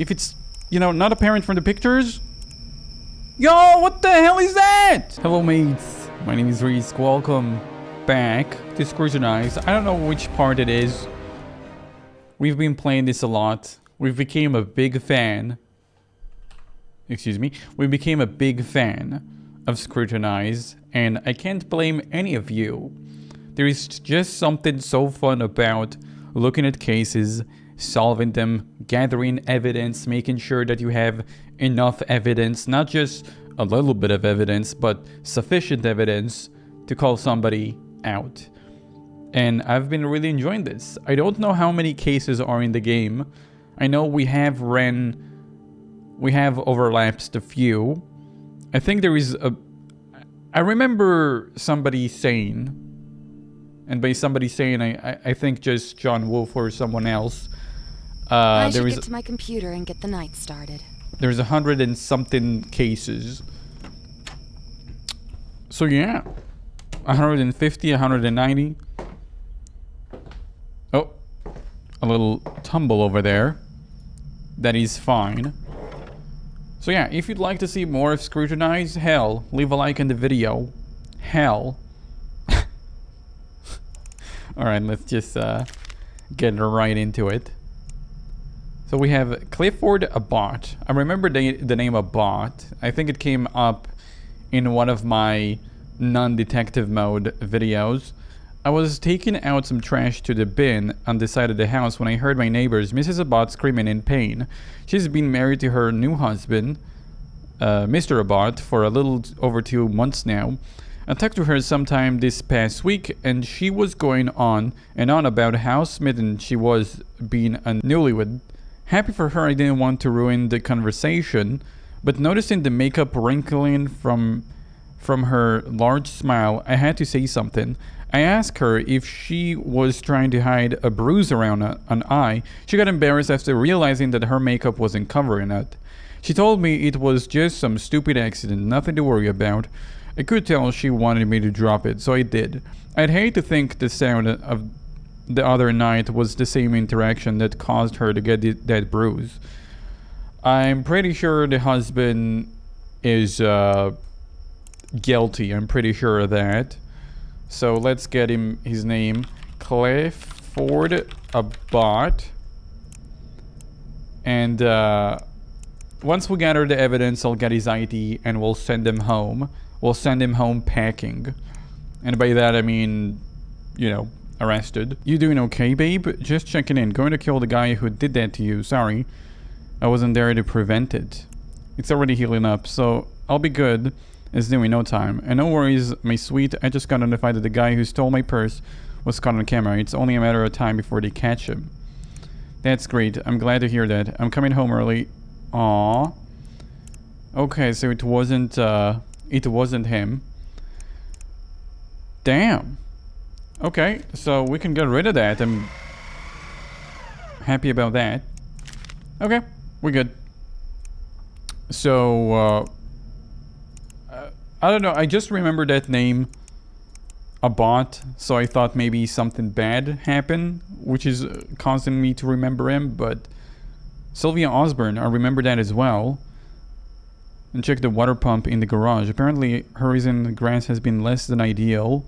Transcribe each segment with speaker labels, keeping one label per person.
Speaker 1: if it's, you know, not apparent from the pictures. Yo, what the hell is that? Hello, mates. My name is Ruiz. Welcome back to Scrutinize. I don't know which part it is. We've been playing this a lot. We became a big fan. Excuse me. We became a big fan of Scrutinize, and I can't blame any of you. There is just something so fun about looking at cases, solving them, gathering evidence, making sure that you have enough evidence, not just a little bit of evidence, but sufficient evidence to call somebody out. And I've been really enjoying this. I don't know how many cases are in the game. I know we have overlapped a few. I think there is I remember somebody saying, and by somebody saying, I think just John Wolf or someone else.
Speaker 2: I should get to my computer and get the night started.
Speaker 1: There's 100 and something cases. So yeah, 150, 190. Oh, a little tumble over there. That is fine. So yeah, if you'd like to see more of Scrutinize, hell, leave a like in the video. Hell. Alright, let's just get right into it. So we have Clipboard, a bot. I remember the name of bot. I think it came up in one of my non-detective mode videos. I was taking out some trash to the bin on the side of the house when I heard my neighbor's Mrs. Abbott screaming in pain. She's been married to her new husband, Mr. Abbott, for a little over 2 months now. I talked to her sometime this past week, and she was going on and on about how smitten she was being a newlywed. Happy for her, I didn't want to ruin the conversation, but noticing the makeup wrinkling from her large smile, I had to say something. I asked her if she was trying to hide a bruise around an eye. She got embarrassed after realizing that her makeup wasn't covering it. She told me it was just some stupid accident, nothing to worry about. I could tell she wanted me to drop it, so I did. I'd hate to think the sound of the other night was the same interaction that caused her to get that bruise. I'm pretty sure the husband is guilty. I'm pretty sure of that. So let's get him his name. Clipboard, a bot. And once we gather the evidence, I'll get his ID and we'll send him home. We'll send him home packing. And by that I mean, you know, arrested. You doing okay, babe? Just checking in. Going to kill the guy who did that to you. Sorry. I wasn't there to prevent it. It's already healing up, so I'll be good. It's new in no time. And no worries, my sweet. I just got notified that the guy who stole my purse was caught on camera. It's only a matter of time before they catch him. That's great. I'm glad to hear that. I'm coming home early. Aww. Okay, so it wasn't him. Damn. Okay, so we can get rid of that. I'm happy about that. Okay, we're good. So, I don't know, I just remember that name, a bot, so I thought maybe something bad happened, which is causing me to remember him, but Sylvia Osborne, I remember that as well. And check the water pump in the garage. Apparently, her reason grass has been less than ideal.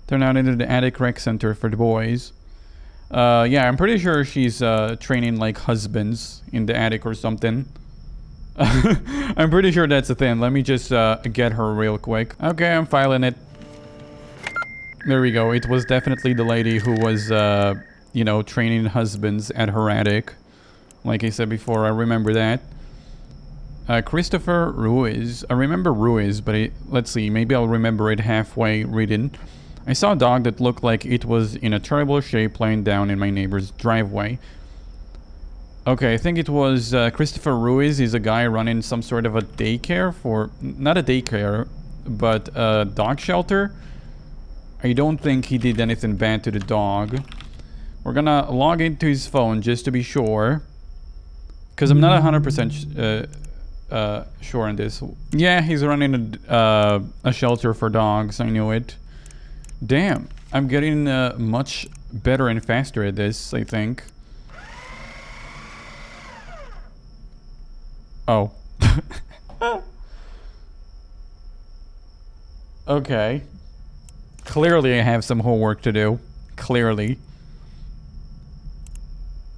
Speaker 1: Turn out into the attic rec center for the boys. Yeah, I'm pretty sure she's training like husbands in the attic or something. I'm pretty sure that's a thing. Let me just get her real quick. Okay, I'm filing it. There we go. It was definitely the lady who was, you know, training husbands at her attic. Like I said before, I remember that. Christopher Ruiz. I remember Ruiz, but let's see. Maybe I'll remember it halfway reading. I saw a dog that looked like it was in a terrible shape lying down in my neighbor's driveway. Okay, I think it was Christopher Ruiz. He's a guy running some sort of a daycare for... Not a daycare, but a dog shelter. I don't think he did anything bad to the dog. We're gonna log into his phone just to be sure. Because I'm not 100% sure on this. Yeah, he's running a shelter for dogs. I knew it. Damn, I'm getting much better and faster at this, I think. Oh. Okay. Clearly I have some homework to do. Clearly.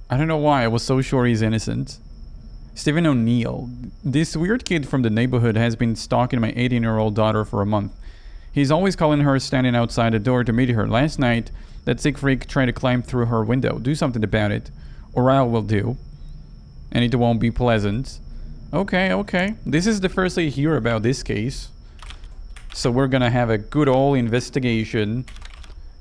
Speaker 1: I don't know why I was so sure he's innocent. Stephen O'Neill. This weird kid from the neighborhood has been stalking my 18-year-old daughter for a month. He's always calling her standing outside the door to meet her. Last night, that sick freak tried to climb through her window. Do something about it. Or I will do. And it won't be pleasant. Okay, okay. This is the first I hear about this case. So we're gonna have a good old investigation.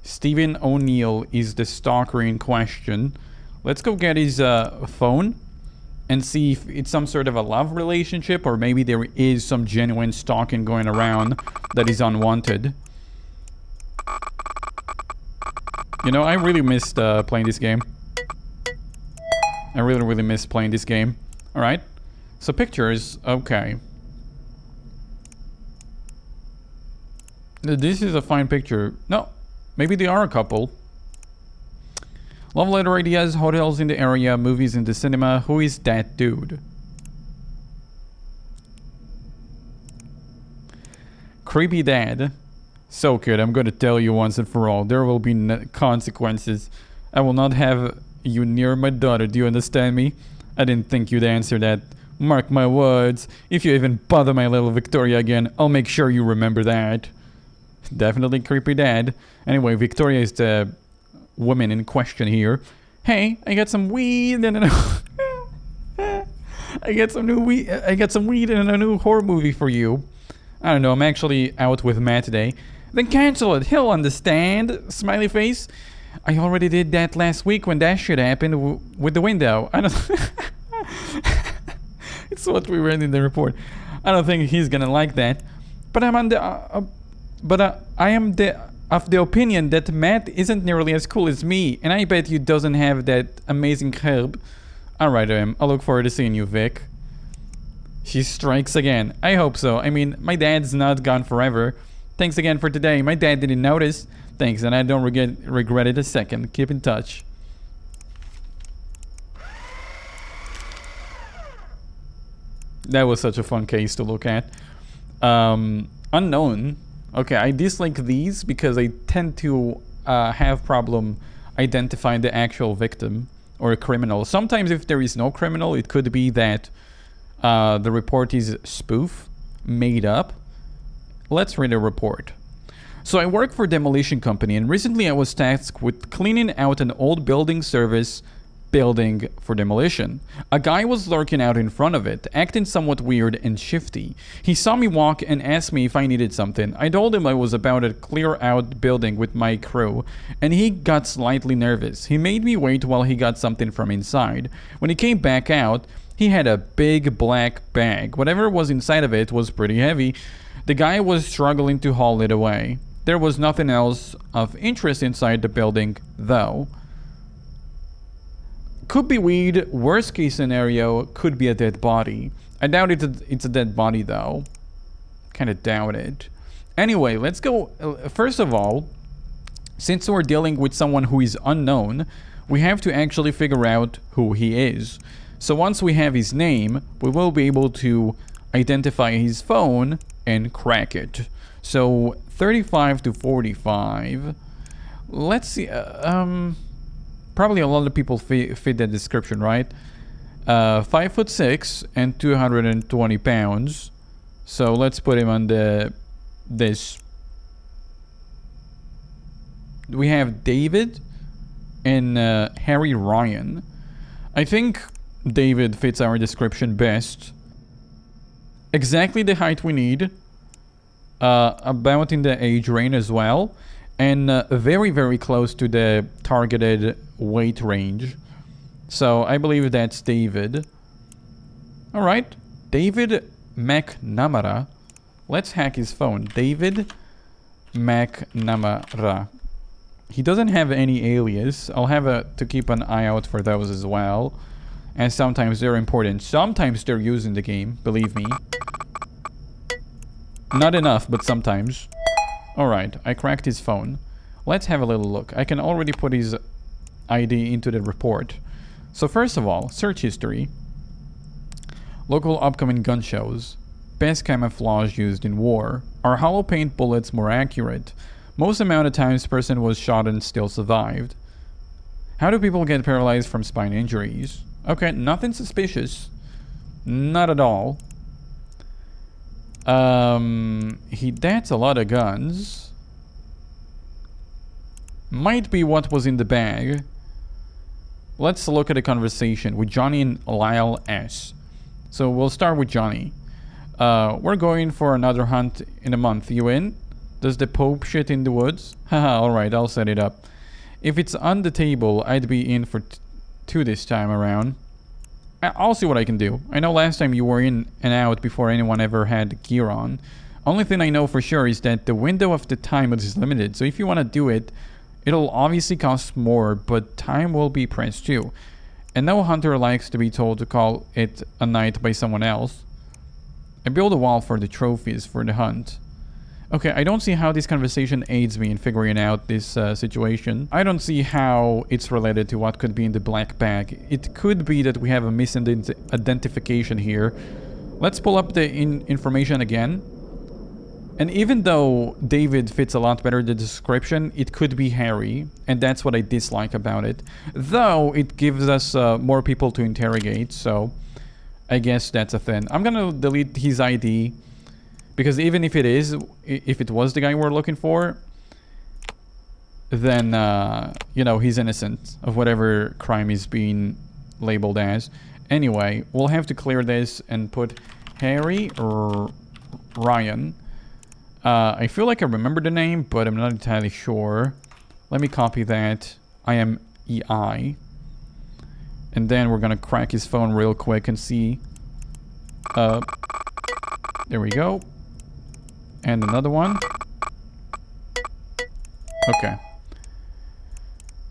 Speaker 1: Stephen O'Neill is the stalker in question. Let's go get his phone and see if it's some sort of a love relationship, or maybe there is some genuine stalking going around that is unwanted. You know, I really missed playing this game. I really missed playing this game. Alright. So pictures, okay. This is a fine picture. No, maybe they are a couple. Love letter ideas, hotels in the area, movies in the cinema. Who is that dude? Creepy dad. So kid, I'm gonna tell you once and for all. There will be consequences. I will not have you near my daughter. Do you understand me? I didn't think you'd answer that. Mark my words. If you even bother my little Victoria again, I'll make sure you remember that. Definitely creepy dad. Anyway, Victoria is the woman in question here. Hey, I got some weed and I got some weed and a new horror movie for you. I don't know, I'm actually out with Matt today. Then cancel it, he'll understand. Smiley face. I already did that last week when that shit happened with the window. I don't It's what we read in the report. I don't think he's gonna like that. But I'm on the I am of the opinion that Matt isn't nearly as cool as me, and I bet you doesn't have that amazing herb. Alright, I'll look forward to seeing you, Vic. She strikes again. I hope so. I mean, my dad's not gone forever. Thanks again for today. My dad didn't notice. Thanks, and I don't regret it a second. Keep in touch. That was such a fun case to look at. Unknown. Okay, I dislike these because I tend to have problem identifying the actual victim or a criminal. Sometimes if there is no criminal, it could be that the report is spoof, made up. Let's read a report. So I work for a demolition company, and recently I was tasked with cleaning out an old building service building for demolition. A guy was lurking out in front of it, acting somewhat weird and shifty. He saw me walk and asked me if I needed something. I told him I was about to clear out the building with my crew, and he got slightly nervous. He made me wait while he got something from inside. When he came back out, he had a big black bag. Whatever was inside of it was pretty heavy. The guy was struggling to haul it away. There was nothing else of interest inside the building, though. Could be weed. Worst case scenario, could be a dead body. I doubt it's a dead body, though. Kind of doubt it. Anyway, let's go. First of all, since we're dealing with someone who is unknown, we have to actually figure out who he is. So once we have his name, we will be able to identify his phone and crack it. So 35 to 45. Let's see. Probably a lot of people fit that description, right? 5'6" and 220 pounds. So let's put him on this. We have David and Harry Ryan. I think David fits our description best. Exactly the height we need. About in the age range as well. And very, very close to the targeted weight range. So I believe that's David. Alright. David McNamara. Let's hack his phone. David McNamara. He doesn't have any alias. I'll have to keep an eye out for those as well. And sometimes they're important. Sometimes they're used in the game, believe me. Not enough, but sometimes. Alright, I cracked his phone. Let's have a little look. I can already put his ID into the report. So first of all, search history. Local upcoming gun shows. Best camouflage used in war. Are hollow paint bullets more accurate? Most amount of times person was shot and still survived. How do people get paralyzed from spine injuries? Okay, nothing suspicious. Not at all. That's a lot of guns. Might be what was in the bag. Let's look at a conversation with Johnny and Lyle S. So we'll start with Johnny. We're going for another hunt in a month. You in? Does the Pope shit in the woods? Haha, alright, I'll set it up. If it's on the table, I'd be in for two this time around. I'll see what I can do. I know last time you were in and out before anyone ever had gear on. Only thing I know for sure is that the window of the time is limited, so if you want to do it, it'll obviously cost more, but time will be pressed too. And no hunter likes to be told to call it a night by someone else. I build a wall for the trophies for the hunt. Okay, I don't see how this conversation aids me in figuring out this situation. I don't see how it's related to what could be in the black bag. It could be that we have a misidentification here. Let's pull up the information again. And even though David fits a lot better the description, it could be Harry. And that's what I dislike about it. Though, it gives us more people to interrogate, so I guess that's a thing. I'm gonna delete his ID. Because even if it was the guy we're looking for, then, you know, he's innocent of whatever crime he's being labeled as. Anyway, we'll have to clear this and put Harry or Ryan. I feel like I remember the name, but I'm not entirely sure. Let me copy that. I am EI. And then we're gonna crack his phone real quick and see. There we go. And another one. Okay.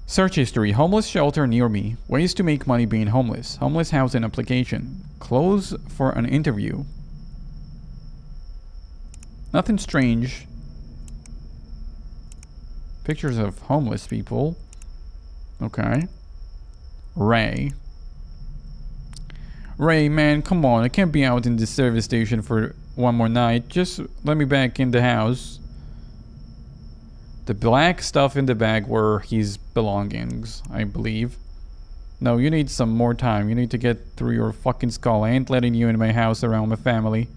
Speaker 1: Search history. Homeless shelter near me. Ways to make money being homeless. Homeless housing application. Close for an interview. Nothing strange. Pictures of homeless people. Okay. Ray. Ray, man, come on. I can't be out in this service station for one more night. Just let me back in the house. The black stuff in the bag were his belongings, I believe. No, you need some more time. You need to get through your fucking skull. I ain't letting you in my house around my family.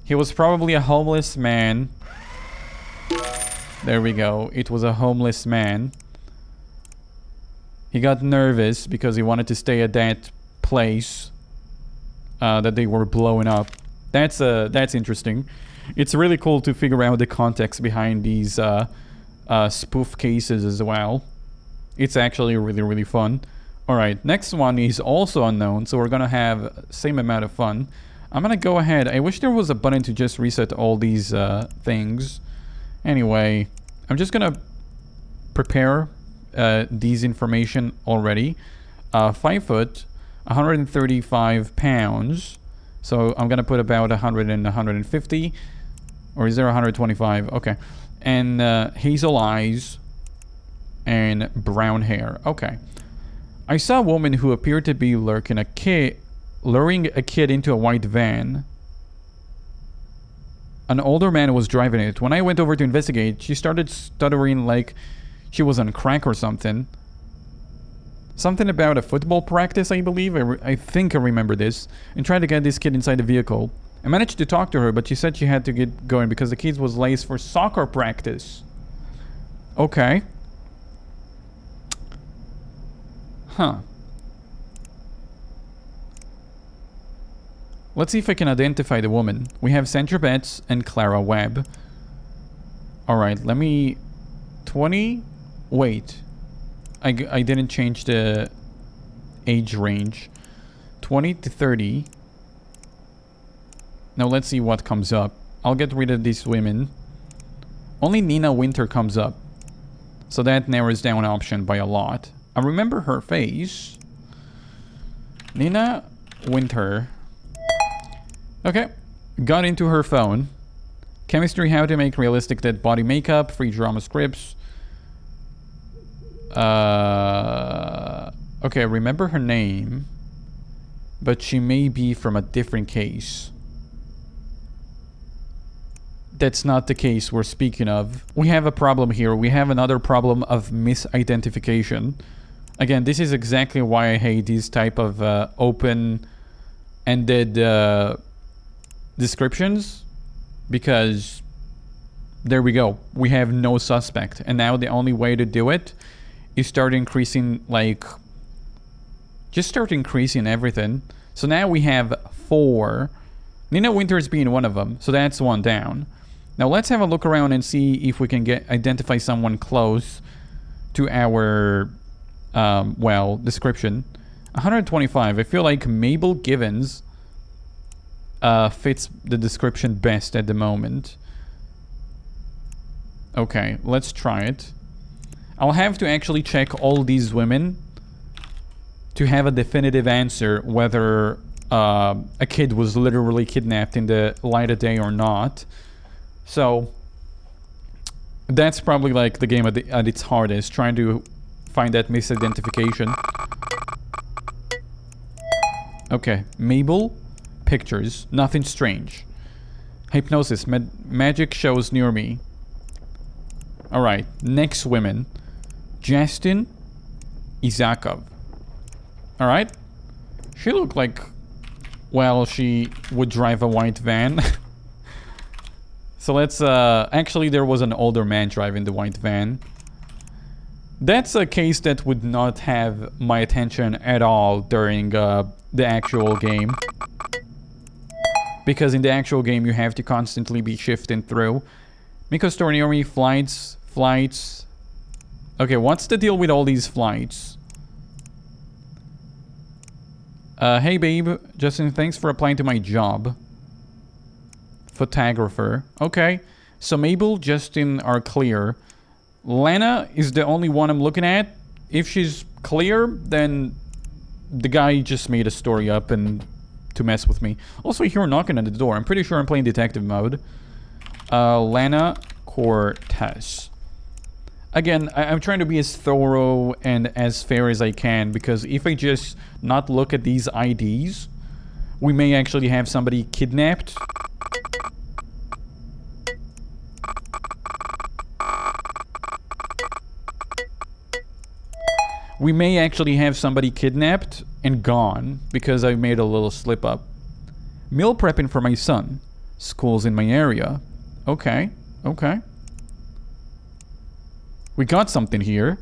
Speaker 1: He was probably a homeless man. There we go. It was a homeless man. He got nervous because he wanted to stay at that place that they were blowing up. That's interesting. It's really cool to figure out the context behind these spoof cases as well. It's actually really, really fun. Alright, next one is also unknown, so we're gonna have same amount of fun. I'm gonna go ahead. I wish there was a button to just reset all these things. Anyway, I'm just gonna prepare these information already. 5 foot, 135 pounds. So I'm gonna put about 100 and 150. Or is there 125? Okay. And hazel eyes and brown hair. Okay. I saw a woman who appeared to be luring a kid into a white van. An older man was driving it. When I went over to investigate, she started stuttering like she was on crack or something. Something about a football practice, I believe. I think I remember this. And tried to get this kid inside the vehicle. I managed to talk to her, but she said she had to get going because the kid was late for soccer practice. Okay. Huh. Let's see if I can identify the woman. We have Sandra Betts and Clara Webb. Alright, let me... 20? Wait. I didn't change the age range. 20 to 30. Now let's see what comes up. I'll get rid of these women. Only Nina Winter comes up. So that narrows down option by a lot. I remember her face. Nina Winter. Okay. Got into her phone. Chemistry, how to make realistic dead body makeup. Free drama scripts. Okay, remember her name. But she may be from a different case. That's not the case we're speaking of. We have a problem here. We have another problem of misidentification. Again, this is exactly why I hate these type of open-ended descriptions. Because there we go. We have no suspect. And now the only way to do it is start increasing, like... Just start increasing everything. So now we have 4. Nina Winters being one of them. So that's 1 down. Now let's have a look around and see if we can identify someone close to our, well, description. 125. I feel like Mabel Givens fits the description best at the moment. Okay, let's try it. I'll have to actually check all these women to have a definitive answer whether a kid was literally kidnapped in the light of day or not. So that's probably like the game at its hardest, trying to find that misidentification. Okay, Mabel, pictures, nothing strange. Hypnosis, magic shows near me. Alright, next women. Justin Isakov. Alright. She looked like, well, she would drive a white van. So let's, actually there was an older man driving the white van. That's a case that would not have my attention at all during the actual game. Because in the actual game you have to constantly be shifting through. Mikos Torniori, flights. Okay, what's the deal with all these flights? Hey babe, Justin, thanks for applying to my job. Photographer. Okay, so Mabel, Justin are clear. Lana is the only one I'm looking at. If she's clear, then the guy just made a story up and to mess with me. Also, I hear knocking at the door. I'm pretty sure I'm playing detective mode. Lana Cortez. Again, I'm trying to be as thorough and as fair as I can, because if I just not look at these IDs, we may actually have somebody kidnapped. We may actually have somebody kidnapped and gone because I made a little slip up. Meal prepping for my son. School's in my area. Okay, okay. We got something here.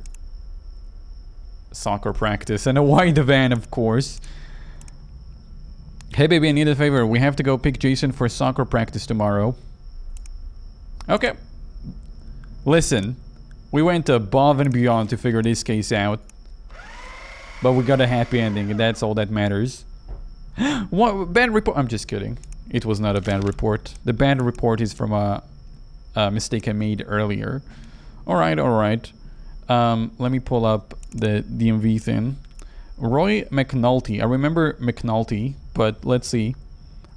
Speaker 1: Soccer practice and a wide van, of course. Hey baby, I need a favor. We have to go pick Jason for soccer practice tomorrow. Okay. Listen, we went above and beyond to figure this case out. But we got a happy ending, and that's all that matters. What? Bad report? I'm just kidding. It was not a bad report. The bad report is from a mistake I made earlier. Alright, alright. Let me pull up the DMV thing. Roy McNulty. I remember McNulty, but let's see.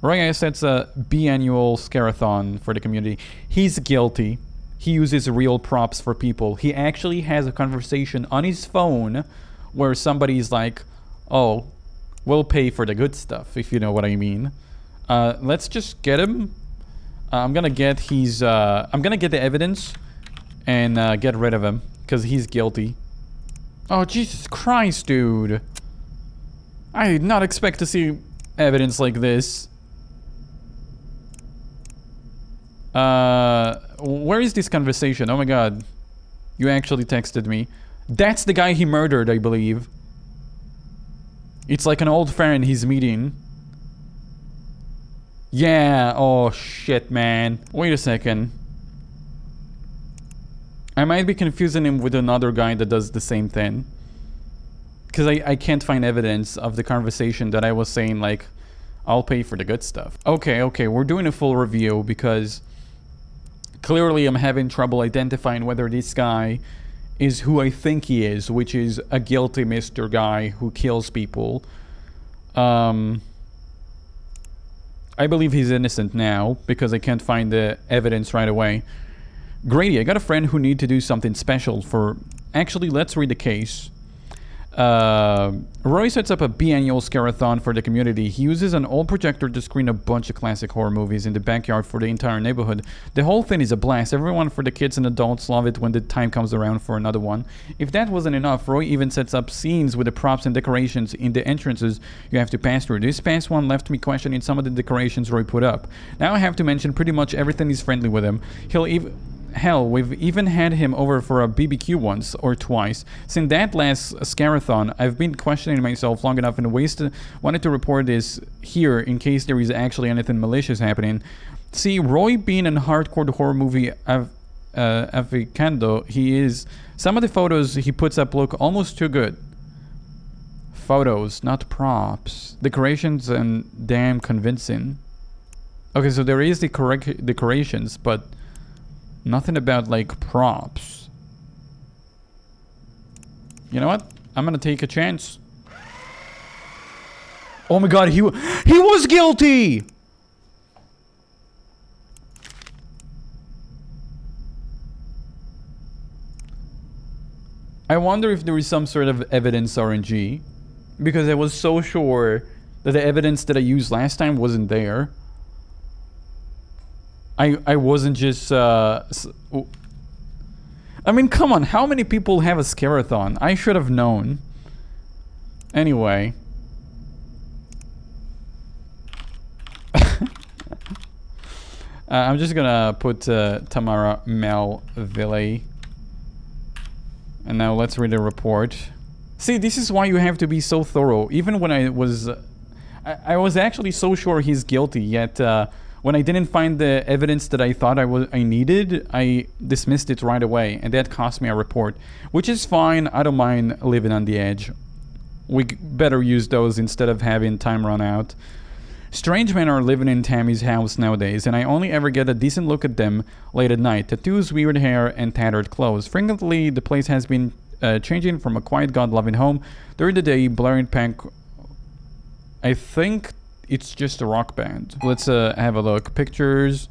Speaker 1: Roy sets a biannual scarathon for the community. He's guilty. He uses real props for people. He actually has a conversation on his phone where somebody's like, oh, we'll pay for the good stuff, if you know what I mean. Let's just get him. I'm gonna get his, I'm gonna get the evidence and get rid of him, because he's guilty. Oh, Jesus Christ, dude. I did not expect to see evidence like this. Where is this conversation? Oh my god. You actually texted me. That's the guy he murdered, I believe. It's like an old friend he's meeting. Yeah, oh shit, man. Wait a second. I might be confusing him with another guy that does the same thing. Because I can't find evidence of the conversation that I was saying, like, I'll pay for the good stuff. Okay, okay, we're doing a full review because clearly I'm having trouble identifying whether this guy is who I think he is, which is a guilty Mr. guy who kills people. I believe he's innocent now because I can't find the evidence right away. Grady, I got a friend who need to do something special for... Actually, let's read the case. Roy sets up a biannual scarathon for the community. He uses an old projector to screen a bunch of classic horror movies in the backyard for the entire neighborhood. The whole thing is a blast. Everyone, for the kids and adults, love it when the time comes around for another one. If that wasn't enough, Roy even sets up scenes with the props and decorations in the entrances you have to pass through. This past one left me questioning some of the decorations Roy put up. Now I have to mention pretty much everything is friendly with him. Hell, we've even had him over for a BBQ once or twice. Since that last scarathon, I've been questioning myself long enough and wanted to report this here in case there is actually anything malicious happening. See, Roy being a hardcore horror movie aficionado, he is. Some of the photos he puts up look almost too good. Photos, not props. Decorations and damn convincing. Okay, so there is the correct decorations, but nothing about, like, props. You know what? I'm gonna take a chance. Oh my god, he was guilty! I wonder if there is some sort of evidence RNG. Because I was so sure that the evidence that I used last time wasn't there. I wasn't just, I mean, come on, how many people have a scarathon? I should have known. Anyway. I'm just gonna put Tamara Melville. And now let's read the report. See, this is why you have to be so thorough. Even when I was actually so sure he's guilty, yet when I didn't find the evidence that I thought I needed, I dismissed it right away, and that cost me a report. Which is fine, I don't mind living on the edge. We better use those instead of having time run out. Strange men are living in Tammy's house nowadays, and I only ever get a decent look at them late at night. Tattoos, weird hair, and tattered clothes. Frequently, the place has been changing from a quiet, God-loving home. During the day, blaring punk... I think it's just a rock band. Let's have a look. Pictures.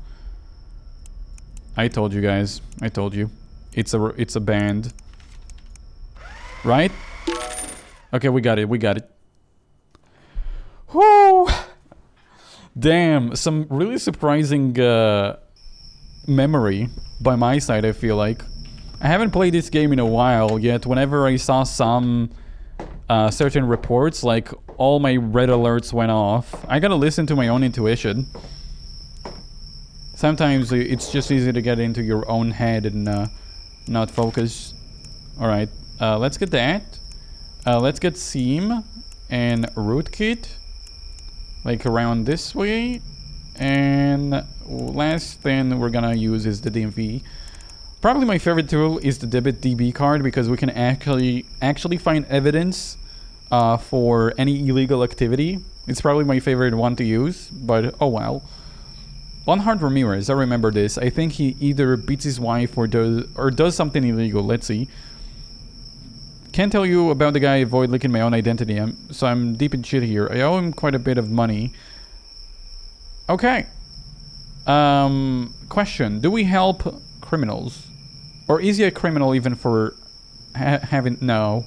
Speaker 1: I told you guys. I told you. It's a band. Right? Okay, we got it. We got it. Whoo! Damn, some really surprising memory by my side, I feel like. I haven't played this game in a while, yet whenever I saw some certain reports, like, all my red alerts went off. I gotta listen to my own intuition. Sometimes it's just easy to get into your own head and not focus. Alright, let's get that. Let's get Seam and Rootkit. Like around this way. And last thing we're gonna use is the DMV. Probably my favorite tool is the debit DB card because we can actually find evidence for any illegal activity. It's probably my favorite one to use, but oh well. Bonhart Ramirez, I remember this. I think he either beats his wife or does something illegal. Let's see. Can't tell you about the guy. Avoid leaking my own identity. So I'm deep in shit here. I owe him quite a bit of money. Okay. Question. Do we help criminals? Or is he a criminal even for having... No.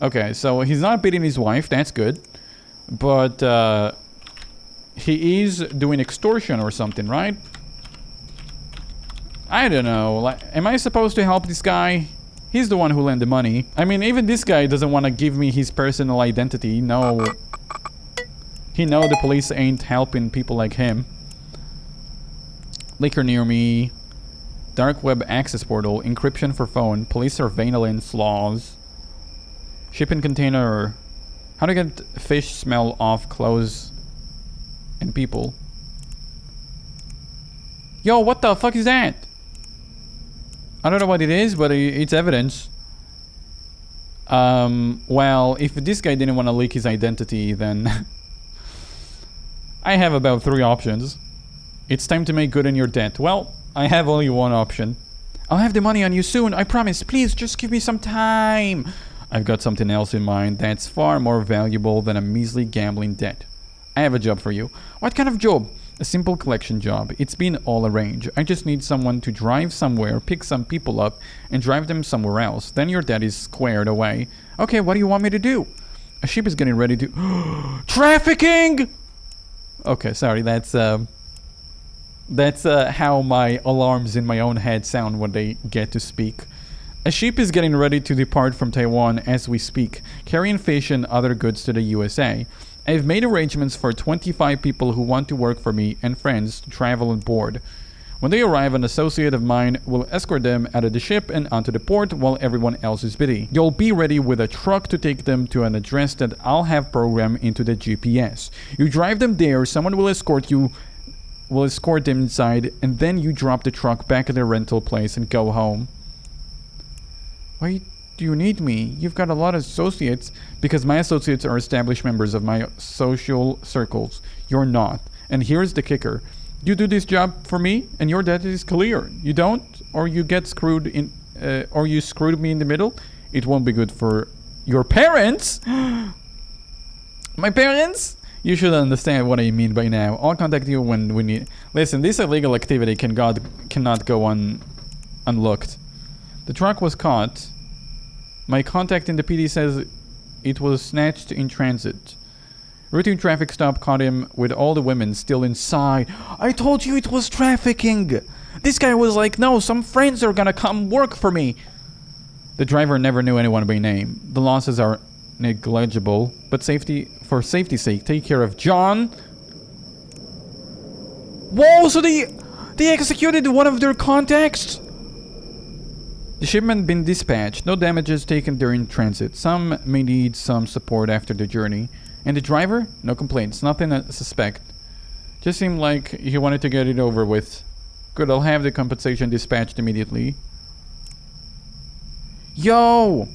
Speaker 1: Okay, so he's not beating his wife. That's good. But he is doing extortion or something, right? I don't know. Like, am I supposed to help this guy? He's the one who lent the money. I mean, even this guy doesn't want to give me his personal identity. No. He know the police ain't helping people like him. Liquor near me. Dark web access portal. Encryption for phone. Police surveillance laws. Shipping container. How to get fish smell off clothes and people. Yo, what the fuck is that? I don't know what it is, but it's evidence. Well, if this guy didn't want to leak his identity, then... I have about 3 options. It's time to make good on your debt. Well, I have only one option. I'll have the money on you soon, I promise. Please, just give me some time. I've got something else in mind that's far more valuable than a measly gambling debt. I have a job for you. What kind of job? A simple collection job. It's been all arranged. I just need someone to drive somewhere, pick some people up, and drive them somewhere else. Then your debt is squared away. Okay, what do you want me to do? A sheep is getting ready to... Trafficking! Okay, sorry, that's how my alarms in my own head sound when they get to speak. A sheep is getting ready to depart from Taiwan as we speak, carrying fish and other goods to the USA. I've made arrangements for 25 people who want to work for me and friends to travel on board. When they arrive, an associate of mine will escort them out of the ship and onto the port while everyone else is busy. You'll be ready with a truck to take them to an address that I'll have programmed into the GPS. You drive them there, someone will escort them inside, and then you drop the truck back at the rental place and go home. Why do you need me? You've got a lot of associates. Because my associates are established members of my social circles. You're not. And here's the kicker. You do this job for me, and your debt is clear. You don't, or you get screwed in, or you screwed me in the middle. It won't be good for your parents. My parents? You should understand what I mean by now. I'll contact you when we need. Listen, this illegal activity cannot go unlooked. The truck was caught. My contact in the PD says it was snatched in transit. Routine traffic stop caught him with all the women still inside. I told you it was trafficking! This guy was like, no, some friends are gonna come work for me. The driver never knew anyone by name. The losses are negligible, but for safety's sake, take care of John. Whoa, so they executed one of their contacts? The shipment been dispatched, no damages taken during transit. Some may need some support after the journey. And the driver? No complaints, nothing to suspect. Just seemed like he wanted to get it over with. Good, I'll have the compensation dispatched immediately. Yo!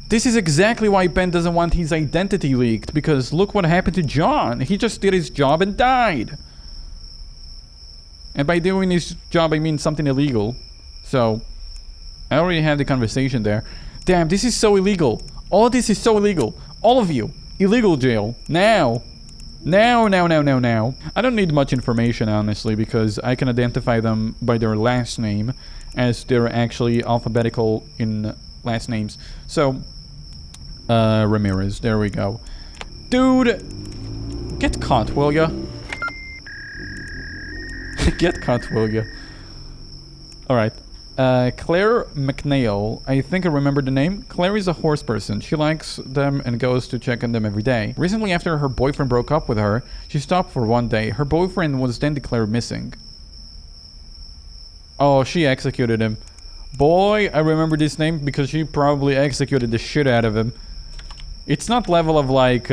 Speaker 1: This is exactly why Ben doesn't want his identity leaked, because look what happened to John. He just did his job and died. And by doing his job, I mean something illegal. So... I already had the conversation there. Damn, this is so illegal. All of this is so illegal. All of you. Illegal jail. Now. Now. I don't need much information, honestly, because I can identify them by their last name, as they're actually alphabetical in last names. So, Ramirez. There we go. Dude. Get caught, will ya? Get caught, will ya? Alright. Claire Mcnail. I think I remember the name. Claire is a horse person. She likes them and goes to check on them every day. Recently, after her boyfriend broke up with her, she stopped for one day. Her boyfriend was then declared missing. Oh, she executed him. Boy, I remember this name because she probably executed the shit out of him. It's not level of like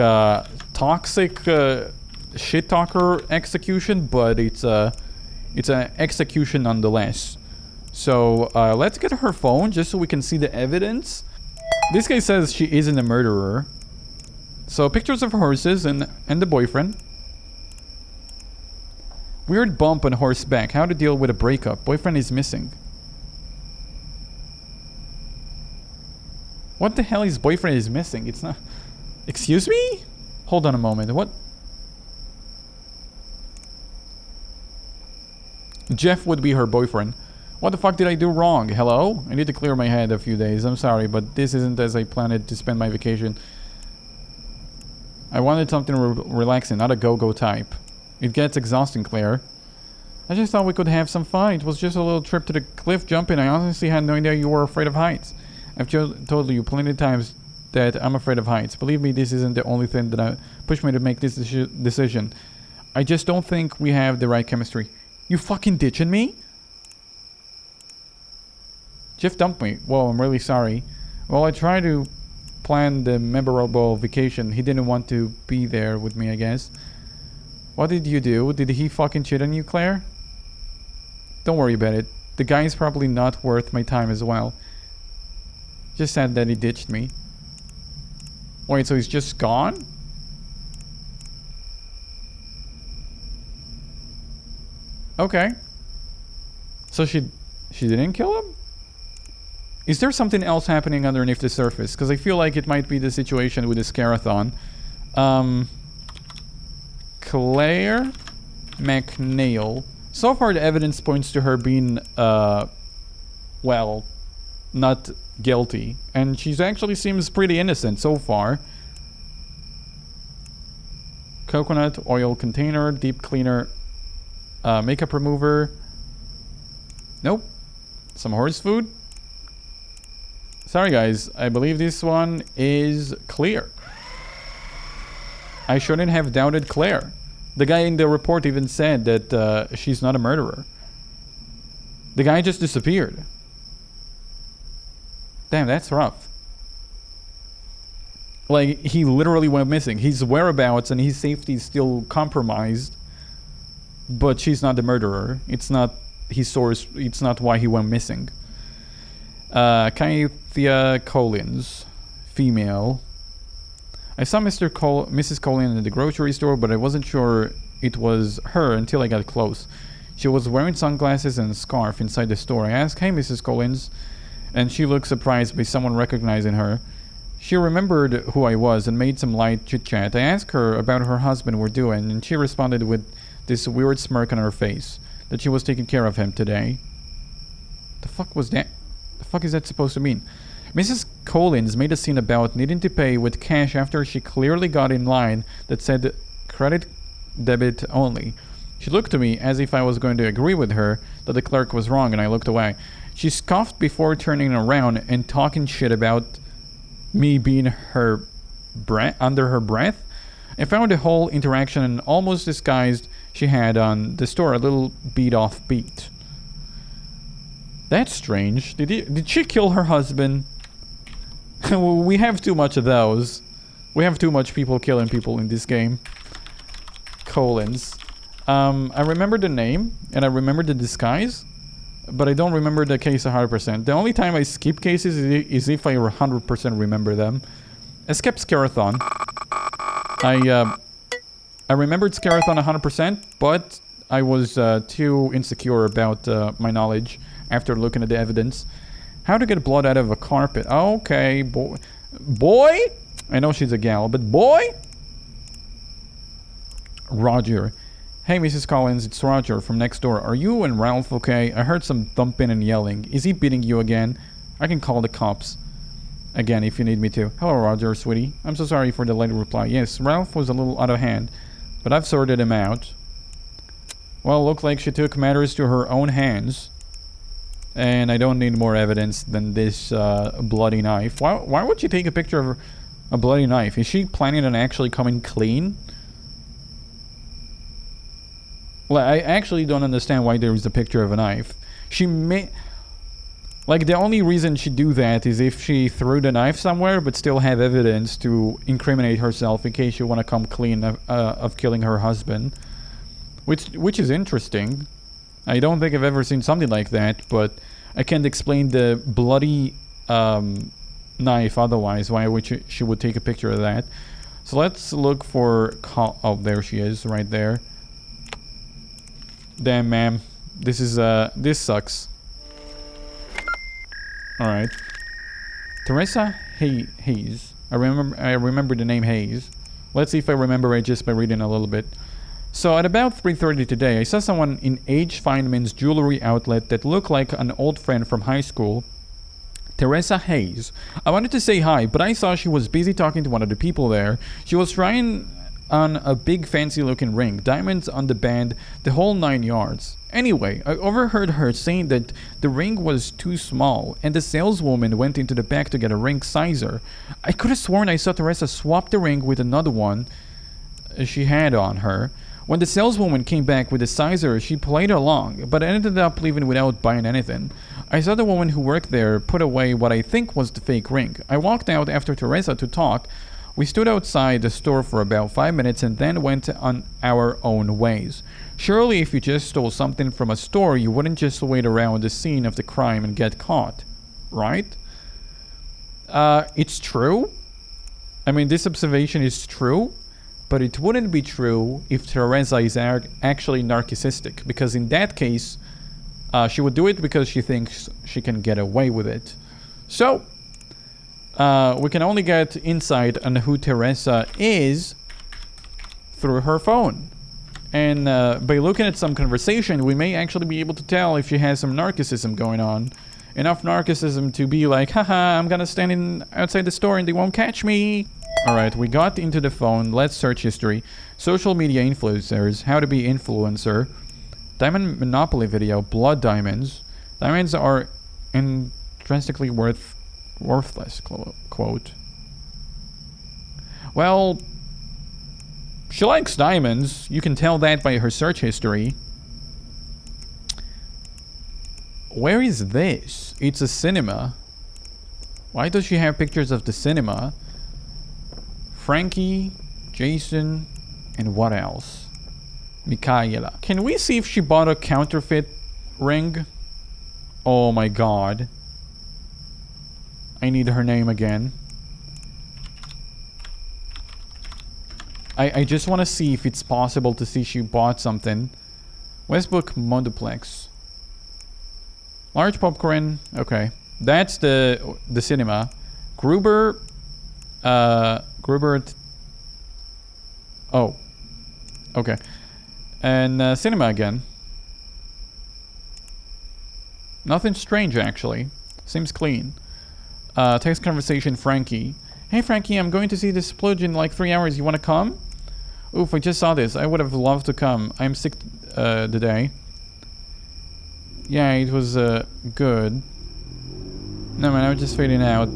Speaker 1: toxic shit talker execution, but it's an execution nonetheless. So, let's get her phone just so we can see the evidence. This guy says she isn't a murderer. So, pictures of horses and the boyfriend. Weird bump on horseback. How to deal with a breakup. Boyfriend is missing. What the hell is boyfriend is missing? It's not... Excuse me? Hold on a moment. What? Jeff would be her boyfriend. What the fuck did I do wrong? Hello? I need to clear my head a few days. I'm sorry, but this isn't as I planned to spend my vacation. I wanted something relaxing, not a go-go type. It gets exhausting, Claire. I just thought we could have some fun. It was just a little trip to the cliff jumping. I honestly had no idea you were afraid of heights. I've told you plenty of times that I'm afraid of heights. Believe me, this isn't the only thing that pushed me to make this decision. I just don't think we have the right chemistry. You fucking ditching me? Jeff dumped me. Whoa, I'm really sorry. Well, I tried to plan the memorable vacation. He didn't want to be there with me, I guess. What did you do? Did he fucking cheat on you, Claire? Don't worry about it. The guy is probably not worth my time as well. Just said that he ditched me. Wait, so he's just gone? Okay. So she didn't kill him? Is there something else happening underneath the surface? Because I feel like it might be the situation with this Scarathon. Claire Mcnail. So far, the evidence points to her being, well, not guilty. And she actually seems pretty innocent so far. Coconut oil container, deep cleaner, makeup remover. Nope. Some horse food. Sorry guys, I believe this one is clear. I shouldn't have doubted Claire. The guy in the report even said that she's not a murderer. The guy just disappeared. Damn, that's rough. Like, he literally went missing. His whereabouts and his safety is still compromised. But she's not the murderer. It's not his source. It's not why he went missing. Caithya Collins. Female. I saw Mrs. Collins in the grocery store, but I wasn't sure it was her until I got close. She was wearing sunglasses and a scarf inside the store. I asked, "Hey, Mrs. Collins," and she looked surprised by someone recognizing her. She remembered who I was and made some light chit-chat. I asked her about her husband we're doing, and she responded with this weird smirk on her face, that she was taking care of him today. The fuck was that? The fuck is that supposed to mean? Mrs. Collins made a scene about needing to pay with cash after she clearly got in line that said credit debit only. She looked to me as if I was going to agree with her that the clerk was wrong, and I looked away. She scoffed before turning around and talking shit about me being her under her breath. I found the whole interaction almost disguised she had on the store a little beat off beat. That's strange. Did she kill her husband? We have too much of those. We have too much people killing people in this game. Collins. I remember the name and I remember the disguise, but I don't remember the case 100%. The only time I skip cases is if I 100% remember them. I skipped Scarathon. I remembered Scarathon 100%, but I was too insecure about my knowledge after looking at the evidence. How to get blood out of a carpet. Okay, boy. Boy? I know she's a gal, but boy? Roger. Hey, Mrs. Collins, it's Roger from next door. Are you and Ralph okay? I heard some thumping and yelling. Is he beating you again? I can call the cops. Again, if you need me to. Hello, Roger, sweetie. I'm so sorry for the late reply. Yes, Ralph was a little out of hand, but I've sorted him out. Well, looked like she took matters to her own hands. And I don't need more evidence than this bloody knife. Why would you take a picture of a bloody knife? Is she planning on actually coming clean? Well, I actually don't understand why there is a picture of a knife. She may... Like, the only reason she'd do that is if she threw the knife somewhere, but still have evidence to incriminate herself in case she want to come clean of killing her husband. Which is interesting. I don't think I've ever seen something like that, but I can't explain the bloody knife otherwise. Why would she would take a picture of that? So let's look for... Oh, there she is, right there. Damn, ma'am. This sucks. Alright. Teresa Hayes. I remember the name Hayes. Let's see if I remember it just by reading a little bit. So at about 3:30 today, I saw someone in H. Feynman's jewelry outlet that looked like an old friend from high school. Teresa Hayes. I wanted to say hi, but I saw she was busy talking to one of the people there. She was trying on a big fancy looking ring, diamonds on the band, the whole 9 yards. Anyway, I overheard her saying that the ring was too small, and the saleswoman went into the back to get a ring sizer. I could have sworn I saw Teresa swap the ring with another one she had on her. When the saleswoman came back with the sizer, she played along, but ended up leaving without buying anything. I saw the woman who worked there put away what I think was the fake ring. I walked out after Teresa to talk. We stood outside the store for about 5 minutes and then went on our own ways. Surely if you just stole something from a store, you wouldn't just wait around the scene of the crime and get caught, right? It's true. I mean, this observation is true, but it wouldn't be true if Teresa is actually narcissistic, because in that case, she would do it because she thinks she can get away with it. So, we can only get insight on who Teresa is through her phone. And by looking at some conversation, we may actually be able to tell if she has some narcissism going on. Enough narcissism to be like, haha, I'm gonna stand outside the store and they won't catch me. Alright, we got into the phone. Let's search history. Social media influencers. How to be influencer. Diamond Monopoly video. Blood diamonds. Diamonds are intrinsically worthless, quote. Well, she likes diamonds. You can tell that by her search history. Where is this? It's a cinema. Why does she have pictures of the cinema? Frankie, Jason, and what else? Michaela. Can we see if she bought a counterfeit ring? Oh my god. I need her name again. I just want to see if it's possible to see she bought something. Westbrook Mondoplex. Large popcorn. Okay. That's the cinema. Gruber. Gruber. Oh. Okay. And cinema again. Nothing strange, actually. Seems clean. Text conversation, Frankie. Hey, Frankie, I'm going to see this splurge in like 3 hours. You want to come? Oof, I just saw this. I would have loved to come. I'm sick today. Yeah, it was good. No, man, I was just fading out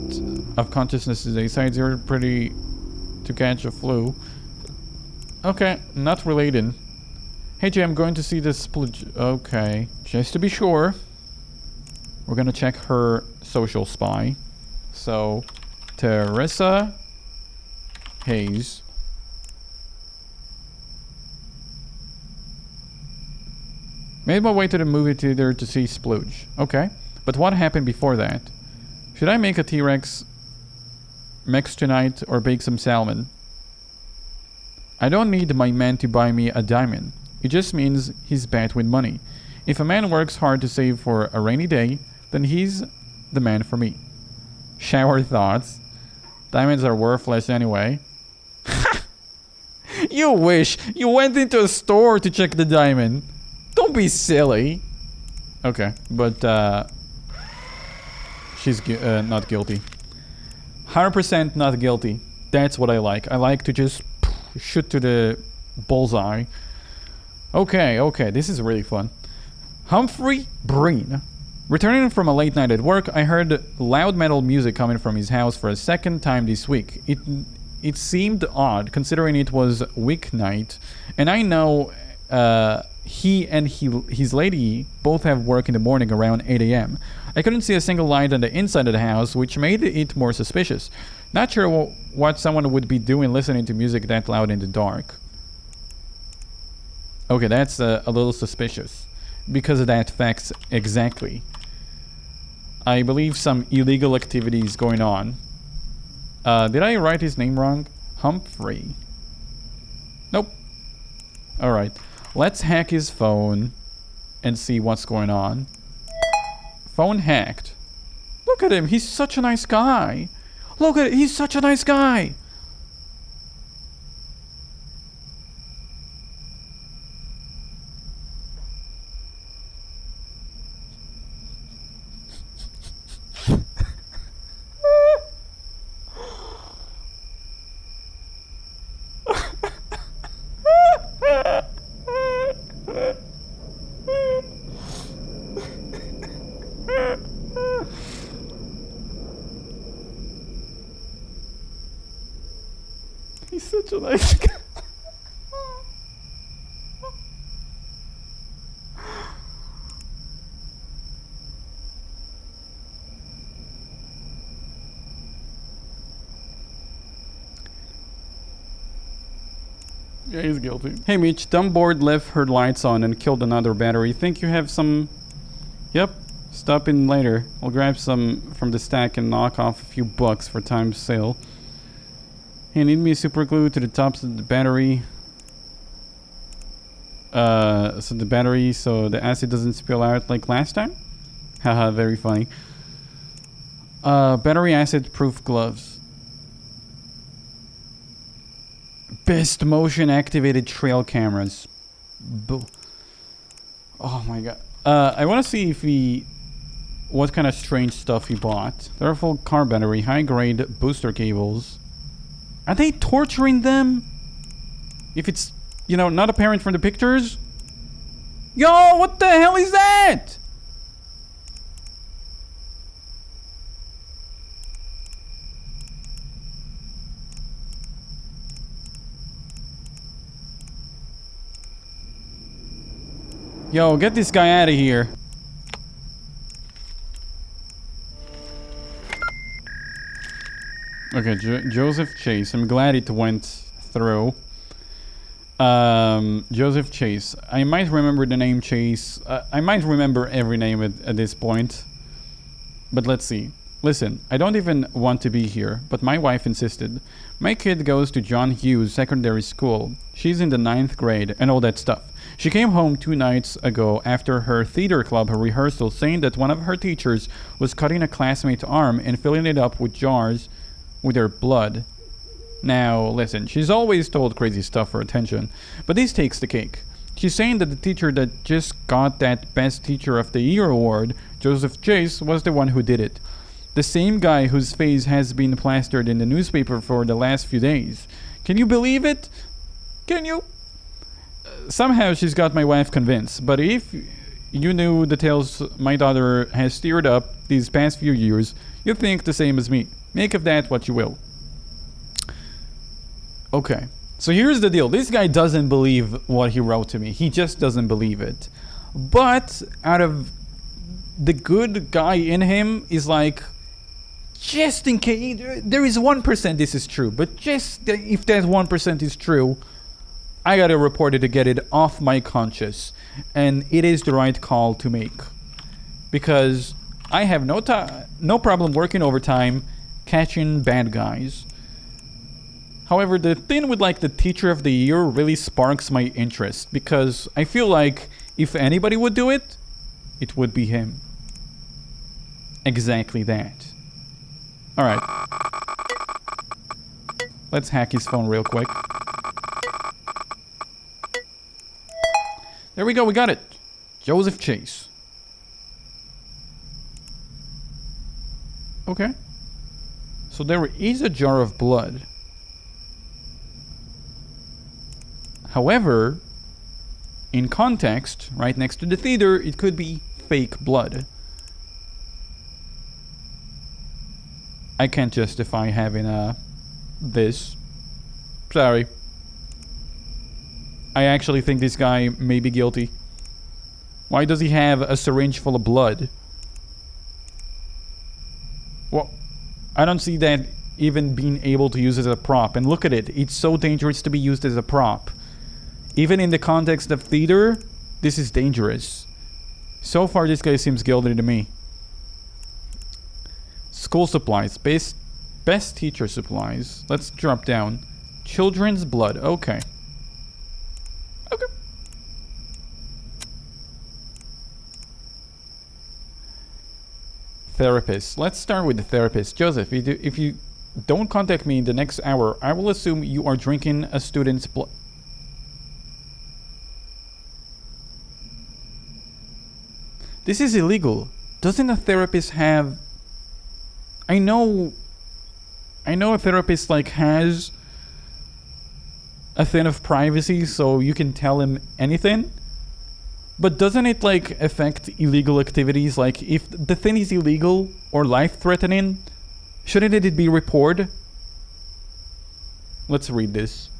Speaker 1: of consciousness today. Besides, you're pretty to catch a flu. Okay, not related. Hey, Jay, I'm going to see this splurge. Okay, just to be sure. We're gonna check her social spy. So, Teresa Hayes. Made my way to the movie theater to see Splooge. Okay. But what happened before that? Should I make a T-Rex mix tonight or bake some salmon? I don't need my man to buy me a diamond. It just means he's bad with money. If a man works hard to save for a rainy day, then he's the man for me. Shower thoughts. Diamonds are worthless anyway. You wish you went into a store to check the diamond. Don't be silly. Okay, but she's not guilty. 100% not guilty. That's what I like. I like to just shoot to the bullseye. Okay, this is really fun. Humphrey Breen. Returning from a late night at work, I heard loud metal music coming from his house for a second time this week. It seemed odd, considering it was weeknight, and I know he and his lady both have work in the morning around 8 a.m. I couldn't see a single light on the inside of the house, which made it more suspicious. Not sure what someone would be doing listening to music that loud in the dark. Okay, that's a little suspicious. Because of that fact, exactly. I believe some illegal activities going on. Did I write his name wrong? Humphrey. Nope. Alright. Let's hack his phone and see what's going on. Phone hacked. Look at him. He's such a nice guy. Look at it. He's such a nice guy. He's such a nice guy. Yeah, he's guilty. Hey Mitch, Dumbboard left her lights on and killed another battery. Think you have some... Yep. Stop in later. I'll grab some from the stack and knock off a few bucks for time's sale. Hey, need me super glue to the tops of the battery. So the acid doesn't spill out like last time? Haha, very funny. Battery acid proof gloves. Best motion activated trail cameras. Oh my god. I want to see if he what kind of strange stuff he bought. Powerful car battery, high-grade booster cables. Are they torturing them? If it's, you know, not apparent from the pictures? Yo, what the hell is that? Yo, get this guy out of here. Okay, Joseph Chase. I'm glad it went through. Joseph Chase. I might remember the name Chase. I might remember every name at this point. But let's see. Listen, I don't even want to be here, but my wife insisted. My kid goes to John Hughes Secondary School. She's in the 9th grade and all that stuff. She came home 2 nights ago after her theater club rehearsal saying that one of her teachers was cutting a classmate's arm and filling it up with jars with her blood. Now, listen, she's always told crazy stuff for attention, but this takes the cake. She's saying that the teacher that just got that Best Teacher of the Year award, Joseph Chase, was the one who did it. The same guy whose face has been plastered in the newspaper for the last few days. Can you believe it? Can you? Somehow she's got my wife convinced, but if you knew the tales my daughter has stirred up these past few years, you'd think the same as me. Make of that what you will. Okay, so here's the deal. This guy doesn't believe what he wrote to me. He just doesn't believe it. But out of the good guy in him is like, just in case, there is 1% this is true, but just if that 1% is true, I gotta report it to get it off my conscience. And it is the right call to make. Because I have no problem working overtime, catching bad guys. However, the thing with like the Teacher of the Year really sparks my interest. Because I feel like if anybody would do it, it would be him. Exactly that. Alright. Let's hack his phone real quick. There we go, we got it. Joseph Chase. Okay. So there is a jar of blood. However, in context, right next to the theater, it could be fake blood. I can't justify having this. Sorry. I actually think this guy may be guilty. Why does he have a syringe full of blood? Well, I don't see that even being able to use it as a prop. And look at it. It's so dangerous to be used as a prop. Even in the context of theater, this is dangerous. So far, this guy seems guilty to me. School supplies. Best teacher supplies. Let's drop down. Children's blood. Okay. Okay. Therapist. Let's start with the therapist. Joseph, if you don't contact me in the next hour, I will assume you are drinking a student's blood. This is illegal. Doesn't a therapist have... I know a therapist like has a thing of privacy, so you can tell him anything. But doesn't it like affect illegal activities? Like if the thing is illegal or life-threatening, shouldn't it be reported? Let's read this.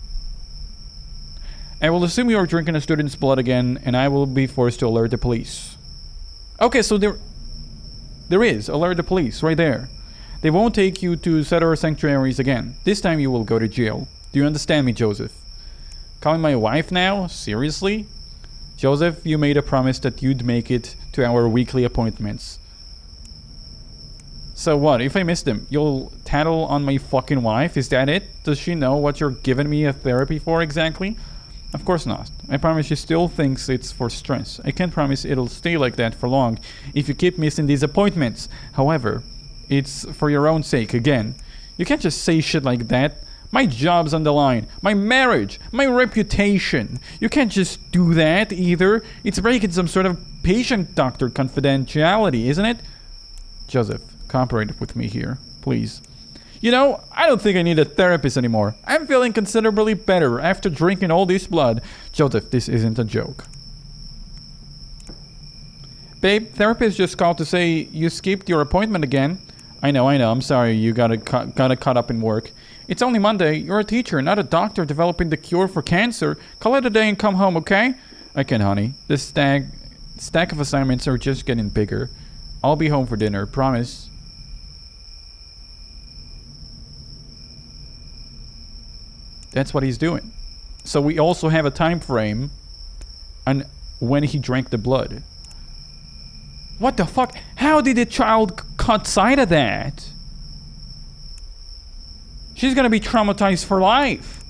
Speaker 1: I will assume you are drinking a student's blood again, and I will be forced to alert the police. Okay, so there is. Alert the police right there. They won't take you to settler sanctuaries again. This time you will go to jail. Do you understand me, Joseph? Calling my wife now? Seriously? Joseph, you made a promise that you'd make it to our weekly appointments. So what? If I miss them, you'll tattle on my fucking wife? Is that it? Does she know what you're giving me a therapy for exactly? Of course not. I promise she still thinks it's for stress. I can't promise it'll stay like that for long if you keep missing these appointments. However, it's for your own sake again. You can't just say shit like that. My job's on the line. My marriage. My reputation. You can't just do that either. It's breaking some sort of patient-doctor confidentiality, isn't it? Joseph, cooperate with me here, please. You know, I don't think I need a therapist anymore. I'm feeling considerably better after drinking all this blood. Joseph, this isn't a joke. Babe, therapist just called to say you skipped your appointment again. I know. I'm sorry you got caught up in work. It's only Monday. You're a teacher, not a doctor developing the cure for cancer. Call it a day and come home, okay? I can, honey. This stack of assignments are just getting bigger. I'll be home for dinner, promise. That's what he's doing. So we also have a time frame on when he drank the blood. What the fuck? How did the child cut sight of that? She's gonna be traumatized for life.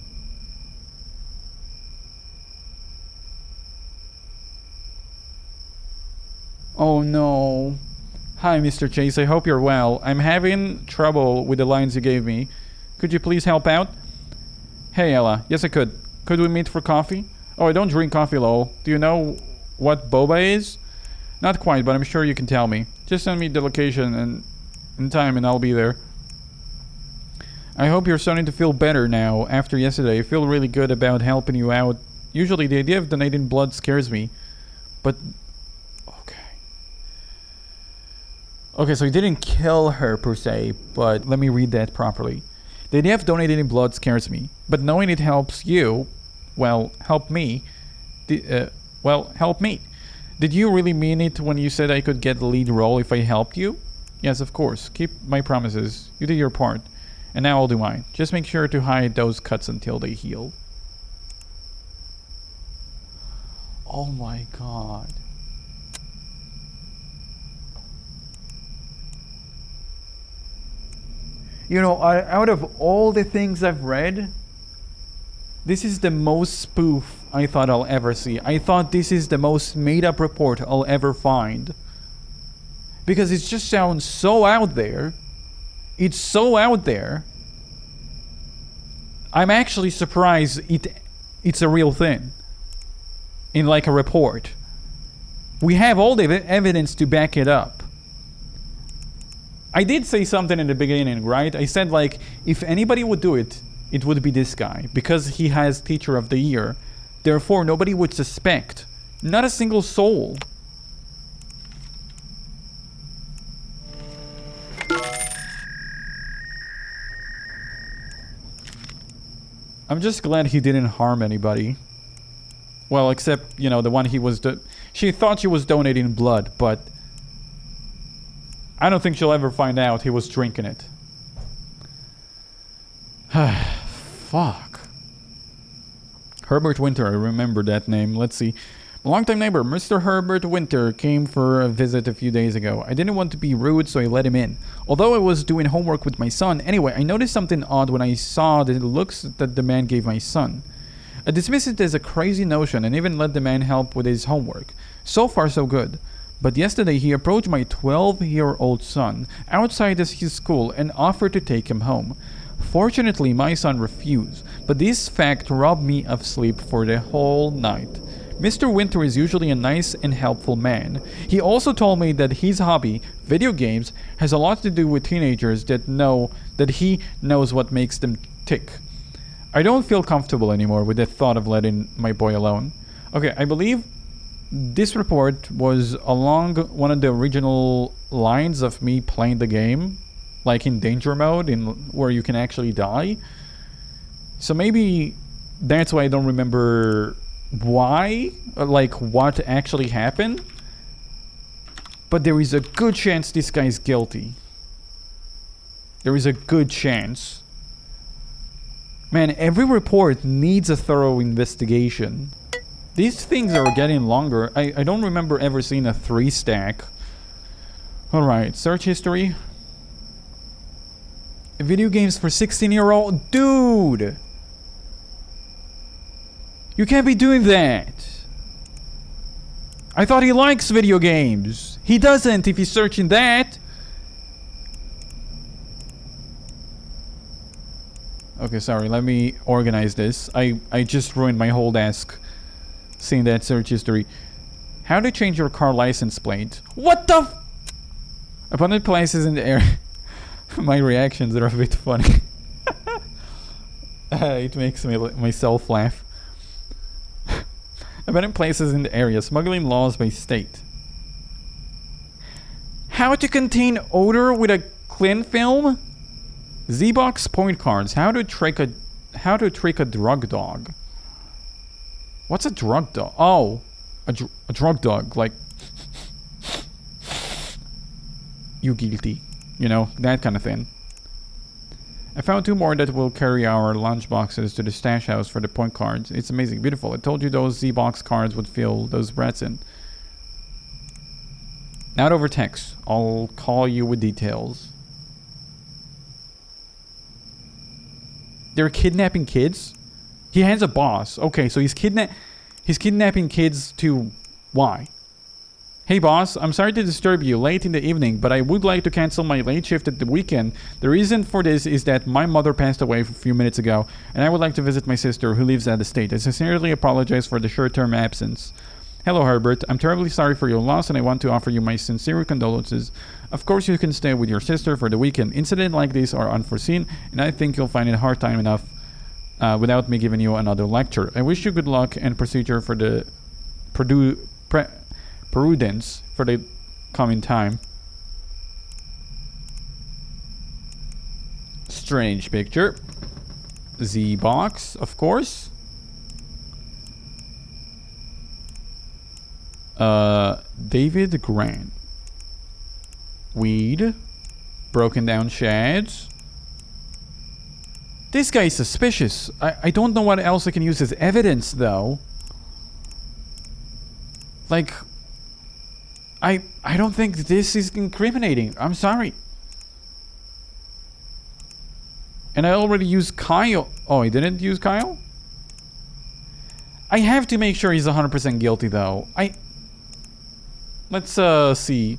Speaker 1: Oh no. Hi, Mr. Chase. I hope you're well. I'm having trouble with the lines you gave me. Could you please help out? Hey, Ella. Yes, I could. Could we meet for coffee? Oh, I don't drink coffee, lol. Do you know what boba is? Not quite, but I'm sure you can tell me. Just send me the location and in time and I'll be there. I hope you're starting to feel better now after yesterday. I feel really good about helping you out. Usually the idea of donating blood scares me. But... Okay, so he didn't kill her per se, but let me read that properly. The idea of donating blood scares me, but knowing it helps you, well, help me. Help me. Did you really mean it when you said I could get the lead role if I helped you? Yes, of course. Keep my promises. You did your part. And now I'll do mine. Just make sure to hide those cuts until they heal. Oh my god. You know, out of all the things I've read, this is the most spoof I thought I'll ever see. I thought this is the most made-up report I'll ever find. Because it just sounds so out there. It's so out there. I'm actually surprised it's a real thing. In like a report. We have all the evidence to back it up. I did say something in the beginning, right? I said, like, if anybody would do it, it would be this guy. Because he has Teacher of the Year. Therefore, nobody would suspect. Not a single soul. I'm just glad he didn't harm anybody. Well, except, you know, the one he was... She thought she was donating blood, but... I don't think she'll ever find out he was drinking it. Fuck. Herbert Winter, I remember that name. Let's see. A longtime neighbor, Mr. Herbert Winter, came for a visit a few days ago. I didn't want to be rude, so I let him in. Although I was doing homework with my son. Anyway, I noticed something odd when I saw the looks that the man gave my son. I dismissed it as a crazy notion and even let the man help with his homework. So far, so good. But yesterday he approached my 12-year-old son outside his school and offered to take him home. Fortunately, my son refused, but this fact robbed me of sleep for the whole night. Mr. Winter is usually a nice and helpful man. He also told me that his hobby, video games, has a lot to do with teenagers that he knows what makes them tick. I don't feel comfortable anymore with the thought of letting my boy alone. Okay, I believe this report was along one of the original lines of me playing the game, like in danger mode, where you can actually die. So maybe that's why I don't remember why, like what actually happened. But there is a good chance this guy's guilty. There is a good chance. Man, every report needs a thorough investigation. These things are getting longer. I don't remember ever seeing a 3-stack. Alright, search history. Video games for 16-year-old? Dude! You can't be doing that! I thought he likes video games. He doesn't if he's searching that. Okay, sorry, let me organize this. I just ruined my whole desk. Seeing that search history. How to change your car license plate? What the Abandoned places in the area. My reactions are a bit funny. It makes me myself laugh. Abandoned places in the area. Smuggling laws by state. How to contain odor with a clean film? Z-Box point cards. How to trick a drug dog. What's a drug dog? Oh, a drug dog. Like, you guilty. You know, that kind of thing. I found 2 more that will carry our lunch boxes to the stash house for the point cards. It's amazing, beautiful. I told you those Z-Box cards would fill those brats in. Not over text. I'll call you with details. They're kidnapping kids? He has a boss. Okay, so he's kidnapping kids to... Why? Hey boss, I'm sorry to disturb you late in the evening, but I would like to cancel my late shift at the weekend. The reason for this is that my mother passed away a few minutes ago, and I would like to visit my sister who lives out of state. I sincerely apologize for the short-term absence. Hello Herbert, I'm terribly sorry for your loss and I want to offer you my sincere condolences. Of course you can stay with your sister for the weekend. Incidents like these are unforeseen, and I think you'll find it hard time enough without me giving you another lecture. I wish you good luck and procedure for the prudence for the coming time. Strange picture. Z-Box, of course. David Grant. Weed. Broken down sheds. This guy is suspicious. I don't know what else I can use as evidence though. Like, I don't think this is incriminating. I'm sorry. And I already used Kyle. Oh, I didn't use Kyle? I have to make sure he's 100% guilty though. Let's see.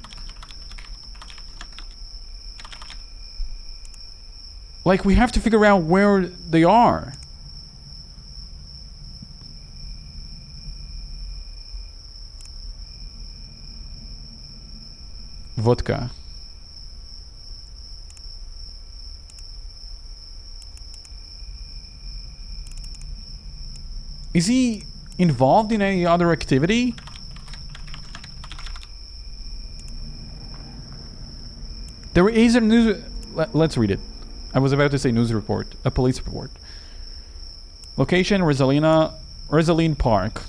Speaker 1: Like, we have to figure out where they are. Vodka. Is he involved in any other activity? There is a news... Let's read it. I was about to say news report. A police report. Location, Rosaline Park.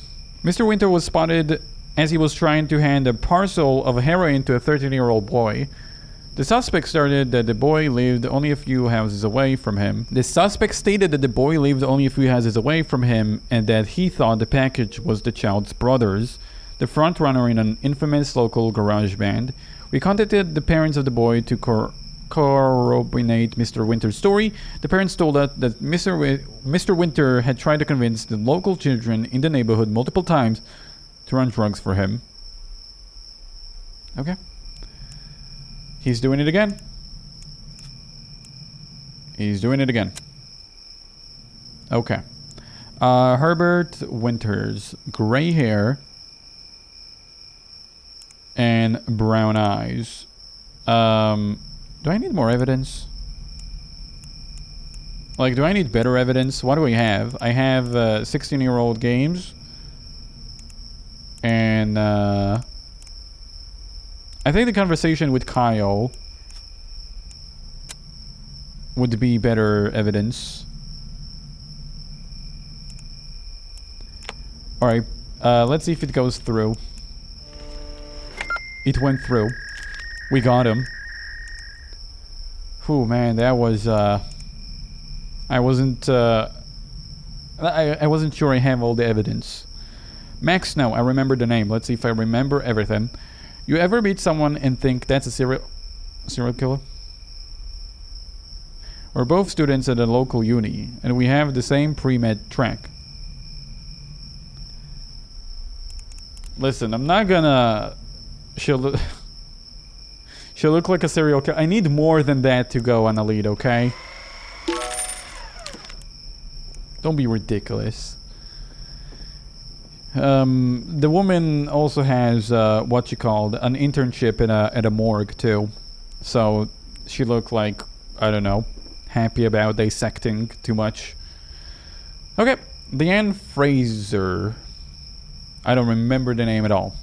Speaker 1: Mr. Winter was spotted as he was trying to hand a parcel of heroin to a 13-year-old boy. The suspect stated that the boy lived only a few houses away from him. And that he thought the package was the child's brother's, the front runner in an infamous local garage band. We contacted the parents of the boy to corroborate Mr. Winter's story. The parents told us that Mr. Winter had tried to convince the local children in the neighborhood multiple times to run drugs for him. Okay. He's doing it again. He's doing it again. Okay. Herbert Winters. Gray hair. And brown eyes. Do I need more evidence? Like, do I need better evidence? What do I have? I have 16-year-old games. And I think the conversation with Kyle would be better evidence. Alright, let's see if it goes through. It went through. We got him. Whew, man, that was, I wasn't sure I have all the evidence. Max, no, I remember the name. Let's see if I remember everything. You ever meet someone and think that's a serial killer? We're both students at a local uni, and we have the same pre-med track. Listen, I'm not gonna... She'll look like a serial killer. I need more than that to go on a lead, okay? Don't be ridiculous. The woman also has, an internship at a morgue, too. So she looked like, I don't know, happy about dissecting too much. Okay, Leanne Fraser. I don't remember the name at all.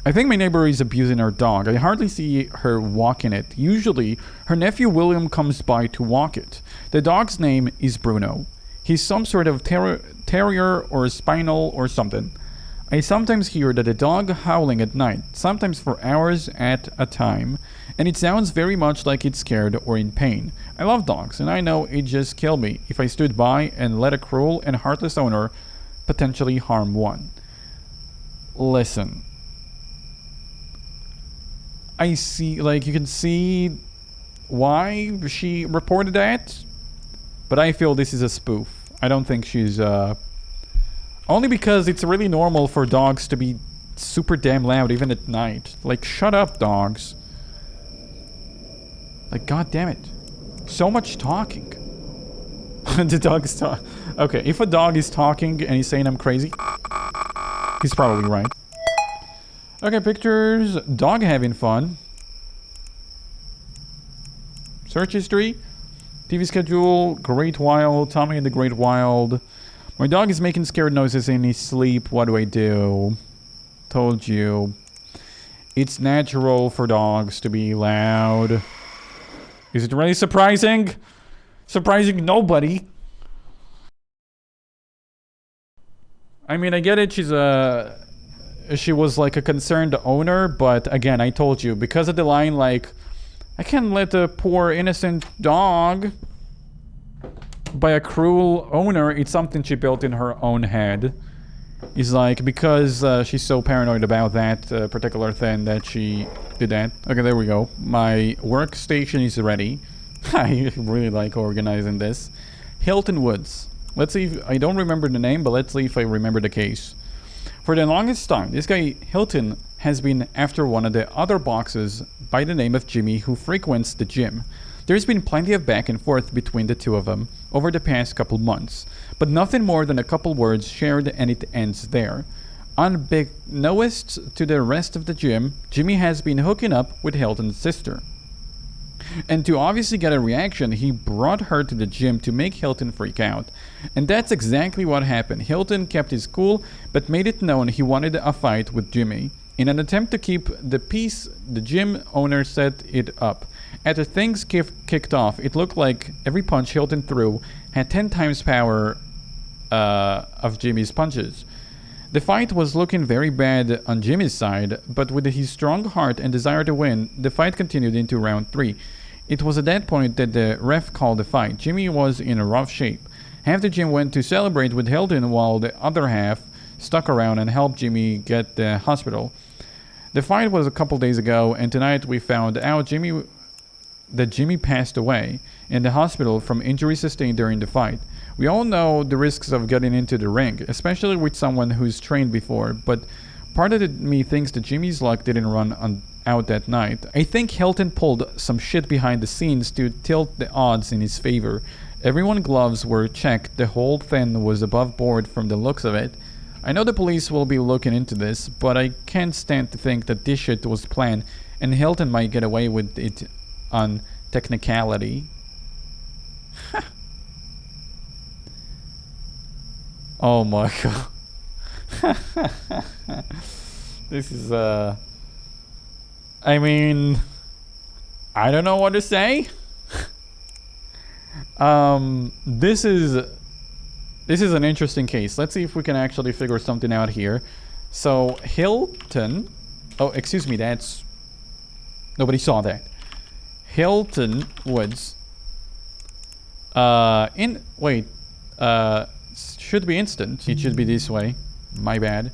Speaker 1: I think my neighbor is abusing her dog. I hardly see her walking it. Usually, her nephew William comes by to walk it. The dog's name is Bruno. He's some sort of terrier or spinal or something. I sometimes hear that a dog howling at night, sometimes for hours at a time, and it sounds very much like it's scared or in pain. I love dogs, and I know it'd just kill me if I stood by and let a cruel and heartless owner potentially harm one. Listen. I see, like, you can see why she reported that, but I feel this is a spoof. I don't think she's, only because it's really normal for dogs to be super damn loud even at night. Like, shut up, dogs. Like, god damn it. So much talking. The dog's talking. Okay, if a dog is talking and he's saying I'm crazy, he's probably right. Okay, pictures. Dog having fun. Search history. TV schedule. Great Wild. Tommy in the Great Wild. My dog is making scared noises in his sleep. What do I do? Told you. It's natural for dogs to be loud. Is it really surprising? Surprising nobody. I mean, I get it. She was like a concerned owner, but again, I told you, because of the line like, I can't let a poor innocent dog by a cruel owner. It's something she built in her own head. It's like, because she's so paranoid about that particular thing that she did that. Okay, there we go. My workstation is ready. I really like organizing this. Hilton Woods. Let's see if, I don't remember the name, but let's see if I remember the case. For the longest time, this guy Hilton has been after one of the other boxes by the name of Jimmy, who frequents the gym. There's been plenty of back and forth between the two of them over the past couple months, but nothing more than a couple words shared, and it ends there. Unbeknownst to the rest of the gym, Jimmy has been hooking up with Hilton's sister. And to obviously get a reaction, he brought her to the gym to make Hilton freak out. And that's exactly what happened. Hilton kept his cool, but made it known he wanted a fight with Jimmy. In an attempt to keep the peace, the gym owner set it up. After things kicked off, it looked like every punch Hilton threw had 10 times power of Jimmy's punches. The fight was looking very bad on Jimmy's side, but with his strong heart and desire to win, the fight continued into round 3. It was at that point that the ref called the fight. Jimmy was in a rough shape. Half the gym went to celebrate with Hilton, while the other half stuck around and helped Jimmy get the hospital. The fight was a couple days ago, and tonight we found out that Jimmy passed away in the hospital from injuries sustained during the fight. We all know the risks of getting into the ring, especially with someone who's trained before, but part of me thinks that Jimmy's luck didn't run out that night. I think Hilton pulled some shit behind the scenes to tilt the odds in his favor. Everyone's gloves were checked. The whole thing was above board from the looks of it. I know the police will be looking into this, but I can't stand to think that this shit was planned and Hilton might get away with it on technicality. Oh my god. This is I mean, I don't know what to say. This is an interesting case. Let's see if we can actually figure something out here. So Hilton, oh excuse me, that's, nobody saw that. Hilton Woods. Should be instant. It should be this way. My bad.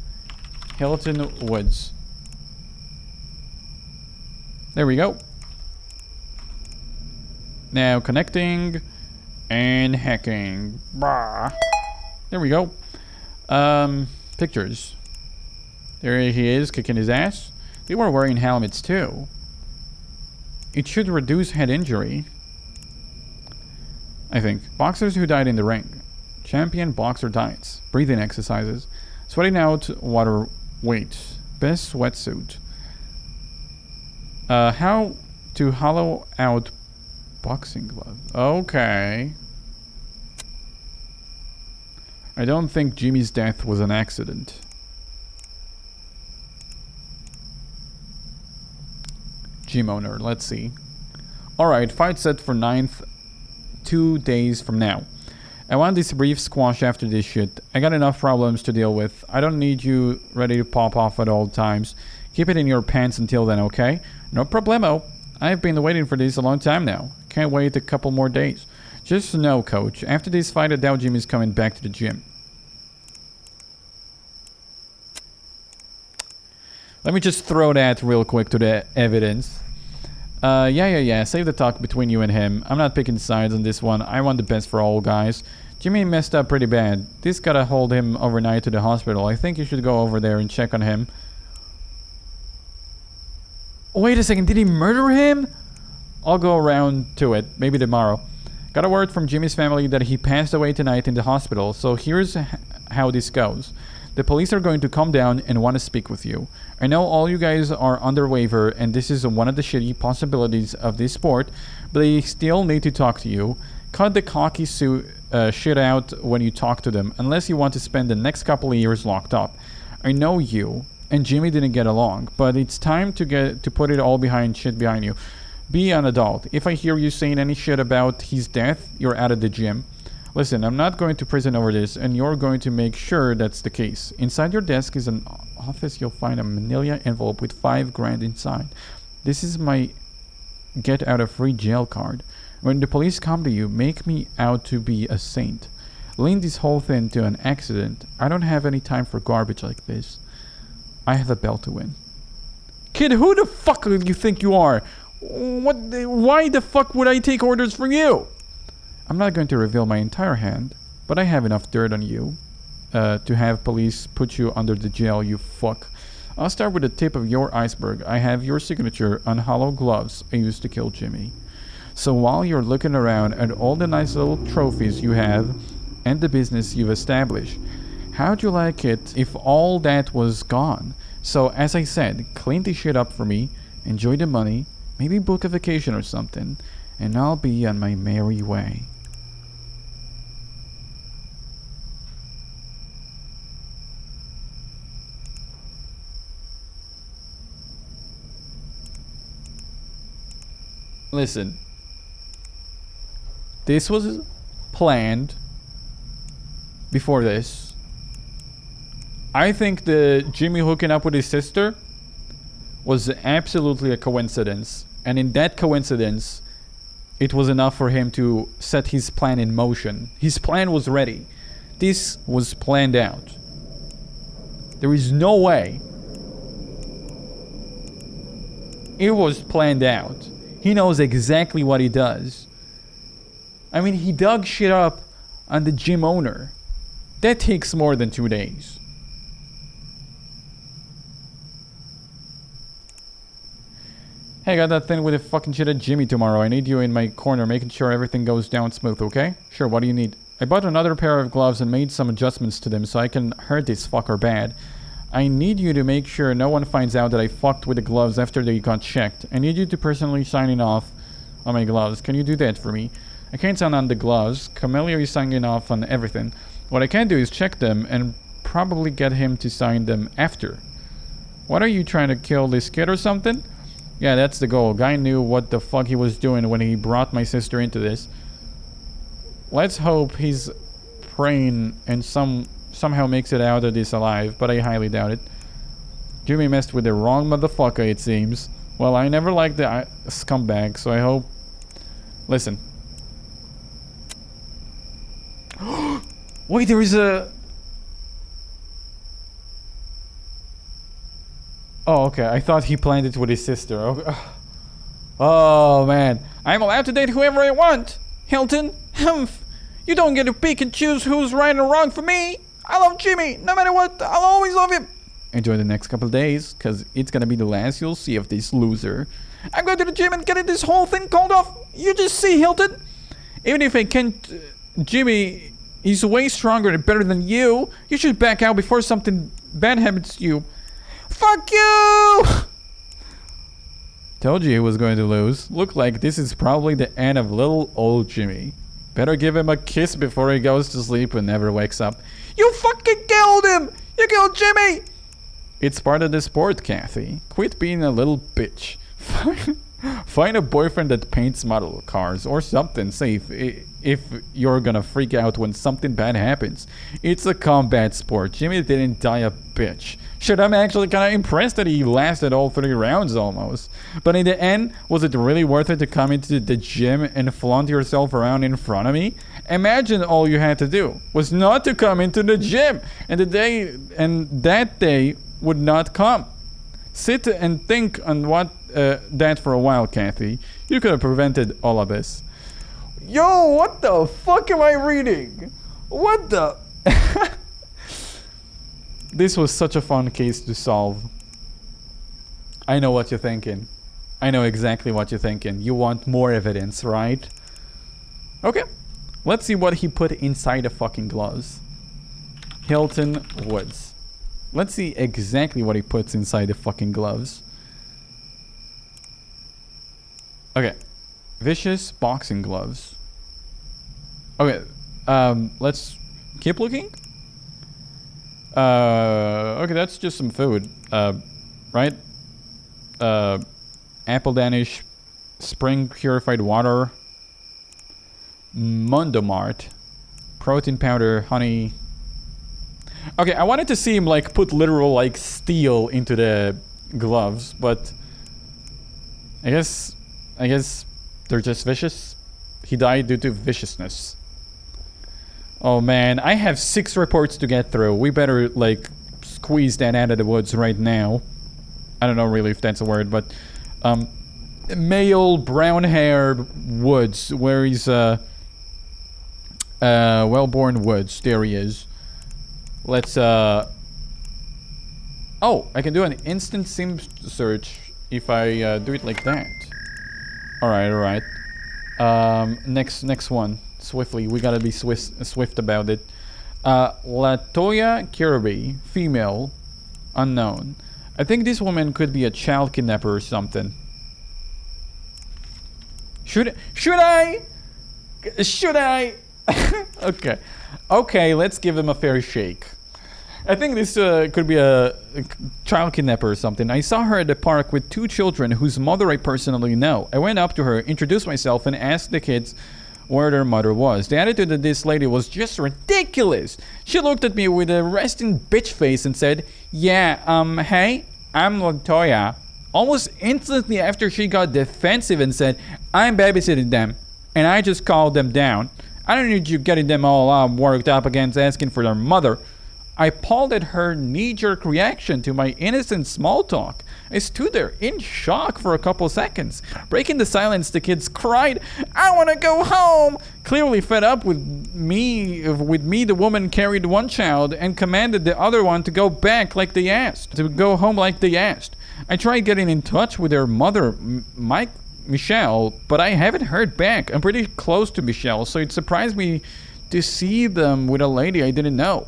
Speaker 1: Hilton Woods. There we go. Now connecting and hacking. Bah. There we go. Pictures. There he is, kicking his ass. They were wearing helmets too. It should reduce head injury, I think. Boxers who died in the ring. Champion boxer diets. Breathing exercises. Sweating out water weight. Best sweatsuit. How to hollow out boxing glove. Okay. I don't think Jimmy's death was an accident. Gym owner, let's see. Alright, fight set for 9th, 2 days from now. I want this brief squash after this shit. I got enough problems to deal with. I don't need you ready to pop off at all times. Keep it in your pants until then, okay? No problemo. I've been waiting for this a long time now. Can't wait a couple more days. Just know, coach, after this fight, I doubt Jimmy's coming back to the gym. Let me just throw that real quick to the evidence. Yeah. Save the talk between you and him. I'm not picking sides on this one. I want the best for all guys. Jimmy messed up pretty bad. This gotta hold him overnight to the hospital. I think you should go over there and check on him. Wait a second, did he murder him? I'll go around to it, maybe tomorrow. Got a word from Jimmy's family that he passed away tonight in the hospital, so here's how this goes. The police are going to come down and want to speak with you. I know all you guys are under waiver, and this is one of the shitty possibilities of this sport, but they still need to talk to you. Cut the cocky shit out when you talk to them, unless you want to spend the next couple of years locked up. I know you and Jimmy didn't get along, but it's time to put it all behind you. Be an adult. If I hear you saying any shit about his death, you're out of the gym. Listen, I'm not going to prison over this, and you're going to make sure that's the case. Inside your desk is an office. You'll find a manila envelope with $5 grand inside. This is my get out of free jail card. When the police come to you, make me out to be a saint. Link this whole thing to an accident. I don't have any time for garbage like this. I have a belt to win. Kid, who the fuck do you think you are? Why the fuck would I take orders from you? I'm not going to reveal my entire hand, but I have enough dirt on you to have police put you under the jail, you fuck. I'll start with the tip of your iceberg. I have your signature on hollow gloves I used to kill Jimmy. So while you're looking around at all the nice little trophies you have and the business you've established, how'd you like it if all that was gone? So as I said, clean this shit up for me, enjoy the money, maybe book a vacation or something, and I'll be on my merry way. Listen, this was planned before this. I think the Jimmy hooking up with his sister was absolutely a coincidence. And in that coincidence, it was enough for him to set his plan in motion. His plan was ready. This was planned out. There is no way. It was planned out. He knows exactly what he does. I mean, he dug shit up on the gym owner. That takes more than 2 days. Hey, I got that thing with the fucking shit at Jimmy tomorrow. I need you in my corner making sure everything goes down smooth, okay? Sure, what do you need? I bought another pair of gloves and made some adjustments to them so I can hurt this fucker bad. I need you to make sure no one finds out that I fucked with the gloves after they got checked. I need you to personally sign off on my gloves. Can you do that for me? I can't sign on the gloves. Camellia is signing off on everything. What I can do is check them and probably get him to sign them after. What are you trying to kill this kid or something? Yeah, that's the goal. Guy knew what the fuck he was doing when he brought my sister into this. Let's hope he's praying and somehow makes it out of this alive, but I highly doubt it. Jimmy messed with the wrong motherfucker, it seems. Well, I never liked the scumbag, so I hope... Listen. Wait, there is a... Oh, okay. I thought he planned it with his sister. Oh, man. I'm allowed to date whoever I want. Hilton, Humph. You don't get to pick and choose who's right or wrong for me. I love Jimmy. No matter what, I'll always love him. Enjoy the next couple of days, because it's going to be the last you'll see of this loser. I'm going to the gym and getting this whole thing called off. You just see, Hilton. Even if I can't... Jimmy is way stronger and better than you. You should back out before something bad happens to you. Fuck you! Told you he was going to lose. Look like this is probably the end of little old Jimmy. Better give him a kiss before he goes to sleep and never wakes up. You fucking killed him! You killed Jimmy! It's part of the sport, Caithya. Quit being a little bitch. Find a boyfriend that paints model cars or something safe if you're gonna freak out when something bad happens. It's a combat sport. Jimmy didn't die a bitch. Shit, I'm actually kinda impressed that he lasted all 3 rounds almost. But in the end, was it really worth it to come into the gym and flaunt yourself around in front of me? Imagine all you had to do was not to come into the gym, and that day would not come. Sit and think on that for a while, Caithya. You could have prevented all of this. Yo, what the fuck am I reading? What the... This was such a fun case to solve. I know what you're thinking. I know exactly what you're thinking. You want more evidence, right? Okay. Let's see what he put inside the fucking gloves. Hilton Woods. Let's see exactly what he puts inside the fucking gloves. Okay. Vicious boxing gloves. Okay. Let's keep looking. Okay, that's just some food. Right? Apple Danish. Spring purified water. Mundomart. Protein powder. Honey. Okay, I wanted to see him like put literal like steel into the gloves, but I guess they're just vicious. He died due to viciousness. Oh man, I have 6 reports to get through. We better like squeeze that out of the woods right now. I don't know really if that's a word, but male brown-haired Woods, where he's well-born Woods. There he is. Let's oh, I can do an instant sim search if I do it like that. Alright. Next one. Swiftly, we gotta be swift about it. Latoya Kirby, female, unknown. I think this woman could be a child kidnapper or something. Should I? Okay, let's give him a fair shake. I think this could be a child kidnapper or something. I saw her at the park with 2 children whose mother I personally know. I went up to her, introduced myself, and asked the kids where their mother was. The attitude of this lady was just ridiculous. She looked at me with a resting bitch face and said, "Yeah, hey, I'm Latoya." Almost instantly after, she got defensive and said, "I'm babysitting them, and I just called them down. I don't need you getting them all worked up against asking for their mother." I appalled at her knee-jerk reaction to my innocent small talk. I stood there in shock for a couple seconds. Breaking the silence, the kids cried, "I want to go home!" Clearly fed up with me, the woman carried one child and commanded the other one to go back like they asked, to go home like they asked. I tried getting in touch with their mother, Michelle, but I haven't heard back. I'm pretty close to Michelle, so it surprised me to see them with a lady I didn't know.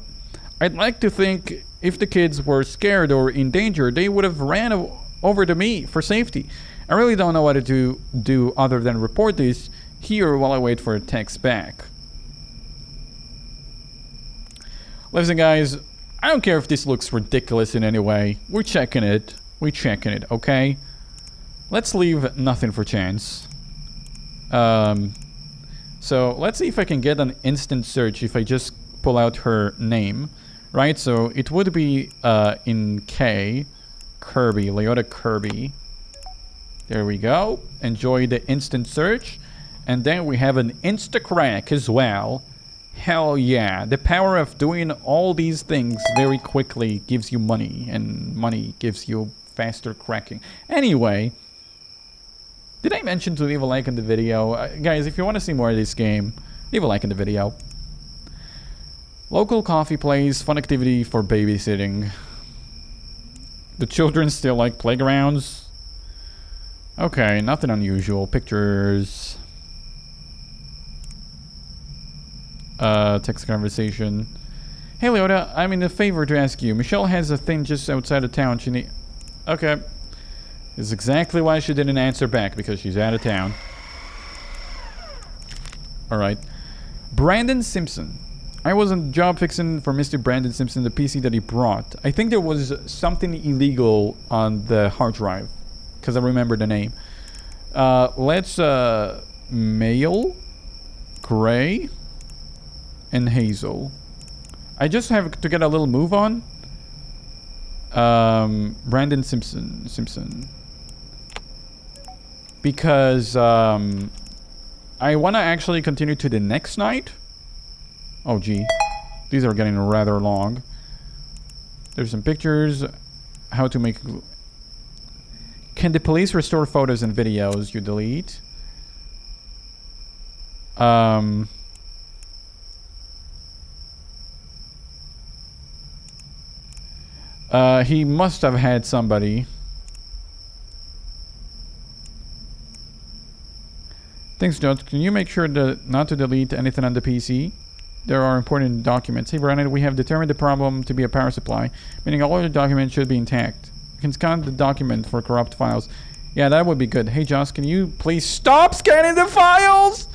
Speaker 1: I'd like to think if the kids were scared or in danger, they would have ran over to me for safety. I really don't know what to do other than report this here while I wait for a text back. Listen guys, I don't care if this looks ridiculous in any way. We're checking it, okay? Let's leave nothing for chance. So let's see if I can get an instant search if I just pull out her name. Right, so it would be in K, Kirby, Latoya Kirby. There we go. Enjoy the instant search. And then we have an insta-crack as well. Hell yeah. The power of doing all these things very quickly gives you money. And money gives you faster cracking. Anyway, did I mention to leave a like on the video? Guys, if you want to see more of this game, leave a like on the video. Local coffee place, fun activity for babysitting. The children still like playgrounds. Okay, nothing unusual. Pictures. Text conversation. Hey Latoya, I'm in a favor to ask you. Michelle has a thing just outside of town. She need... Okay. It's exactly why she didn't answer back, because she's out of town. Alright. Brandon Simpson. I was on job fixing for Mr. Brandon Simpson the PC that he brought. I think there was something illegal on the hard drive, because I remember the name. Let's Male, Gray, and Hazel. I just have to get a little move on. Brandon Simpson. Because I want to actually continue to the next night. Oh, gee. These are getting rather long. There's some pictures. How to make... Can the police restore photos and videos you delete? He must have had somebody. Thanks, Judge. Can you make sure not to delete anything on the PC? There are important documents. Hey, Brandon, we have determined the problem to be a power supply, meaning all of the documents should be intact. You can scan the document for corrupt files. Yeah, that would be good. Hey, Josh, can you please stop scanning the files?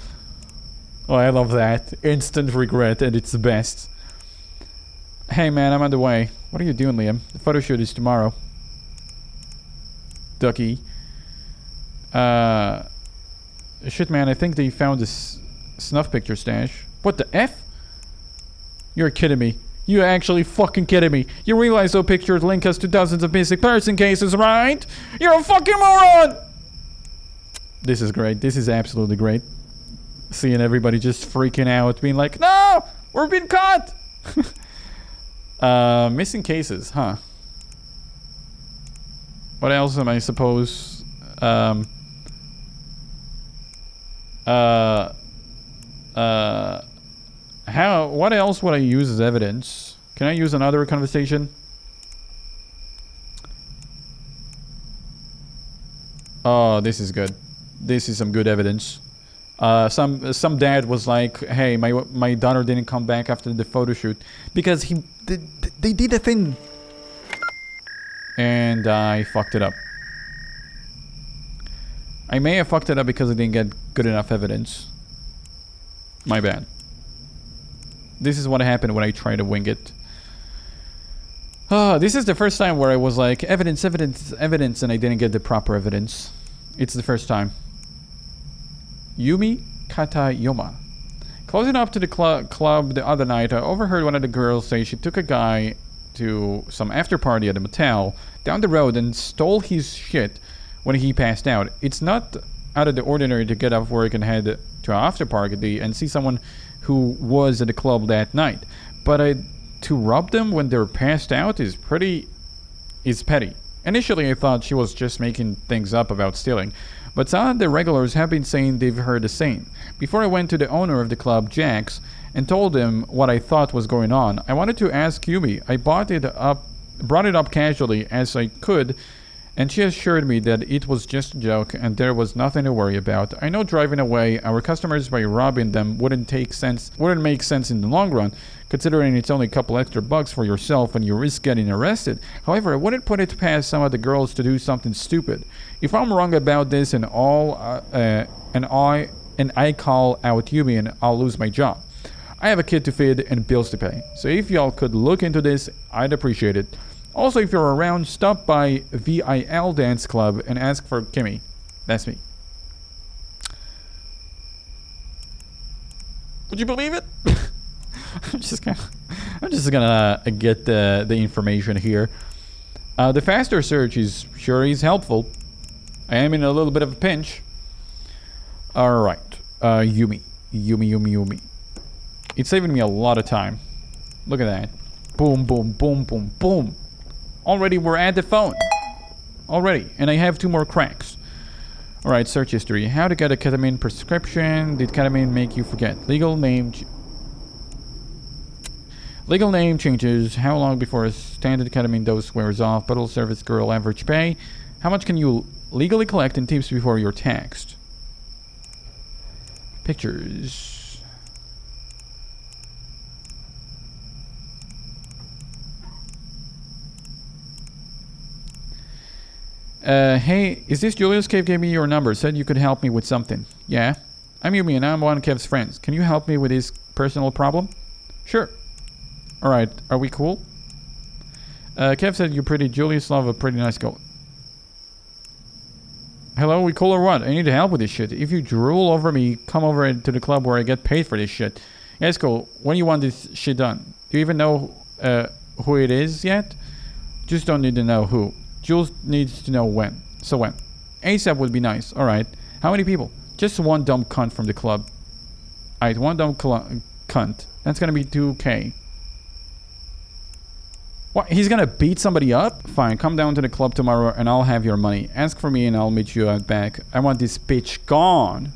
Speaker 1: Oh, I love that. Instant regret, and it's the best. Hey, man, I'm on the way. What are you doing, Liam? The photo shoot is tomorrow. Ducky. Shit, man, I think they found this snuff picture stash. What the F? You're kidding me. You're actually fucking kidding me. You realize those pictures link us to dozens of missing person cases, right? You're a fucking moron! This is great. This is absolutely great. Seeing everybody just freaking out, being like, no! We're being caught! Missing cases, huh? What else am I supposed... what else would I use as evidence? Can I use another conversation? Oh, this is good. This is some good evidence. Some dad was like, hey, my daughter didn't come back after the photo shoot because they did a thing. And I fucked it up. I may have fucked it up because I didn't get good enough evidence. My bad. This is what happened when I try to wing it. This is the first time where I was like, evidence, evidence, evidence, and I didn't get the proper evidence. It's the first time. Yumi Kata Yoma. Closing up to the club the other night, I overheard one of the girls say she took a guy to some after party at a motel down the road and stole his shit when he passed out. It's not out of the ordinary to get off work and head to an after party and see someone who was at the club that night. But to rob them when they're passed out is petty. Initially, I thought she was just making things up about stealing, but some of the regulars have been saying they've heard the same. Before I went to the owner of the club, Jax, and told him what I thought was going on, I wanted to ask Yumi. I brought it up casually as I could, and she assured me that it was just a joke and there was nothing to worry about. I know driving away our customers by robbing them wouldn't make sense in the long run, considering it's only a couple extra bucks for yourself and you risk getting arrested. However, I wouldn't put it past some of the girls to do something stupid. If I'm wrong about this and I call out Yumi and I'll lose my job. I have a kid to feed and bills to pay. So if y'all could look into this, I'd appreciate it. Also, if you're around, stop by VIL Dance Club and ask for Kimmy. That's me. Would you believe it? I'm just gonna get the information here. The faster search is helpful. I am in a little bit of a pinch. Alright. Yumi. It's saving me a lot of time. Look at that. Boom, boom, boom, boom, boom. Already we're at the phone. Already. And I have 2 more cracks. Alright, search history. How to get a ketamine prescription. Did ketamine make you forget? Legal name changes. How long before a standard ketamine dose wears off? Bottle service girl average pay. How much can you legally collect in tips before you're taxed? Pictures. Hey, is this Julius? Kev gave me your number. Said you could help me with something. Yeah. I'm Yumi and I'm one of Kev's friends. Can you help me with his personal problem? Sure. Alright, are we cool? Kev said you're pretty. Julius love a pretty nice girl. Hello, we cool or what? I need help with this shit. If you drool over me, come over to the club where I get paid for this shit. Yeah, it's cool. When do you want this shit done? Do you even know who it is yet? Just don't need to know who. Jules needs to know when. So when? ASAP would be nice. Alright. How many people? Just one dumb cunt from the club. Alright, one dumb cunt. That's gonna be 2K. What? He's gonna beat somebody up? Fine, come down to the club tomorrow and I'll have your money. Ask for me and I'll meet you out back. I want this bitch gone.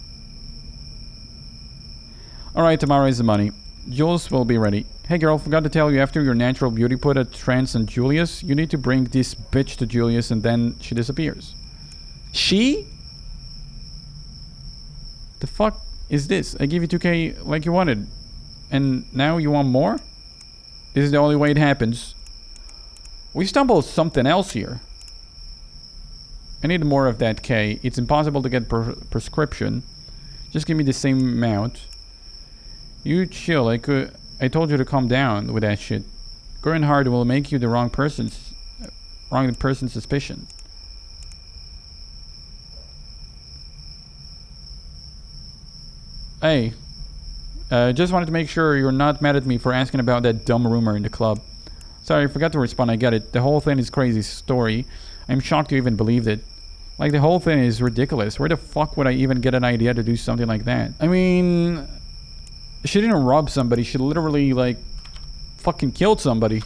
Speaker 1: Alright, Tamara is the money. Jules will be ready. Hey girl, forgot to tell you, after your natural beauty put a trance on Julius, you need to bring this bitch to Julius and then she disappears. She? The fuck is this? I gave you 2K like you wanted. And now you want more? This is the only way it happens. We stumbled something else here. I need more of that K. It's impossible to get prescription. Just give me the same amount. You chill. I told you to calm down with that shit. Going hard will make you the wrong person's suspicion. Hey, just wanted to make sure you're not mad at me for asking about that dumb rumor in the club. Sorry, I forgot to respond. I get it. The whole thing is crazy story. I'm shocked you even believed it. Like, the whole thing is ridiculous. Where the fuck would I even get an idea to do something like that? I mean, she didn't rob somebody. She literally, like, fucking killed somebody.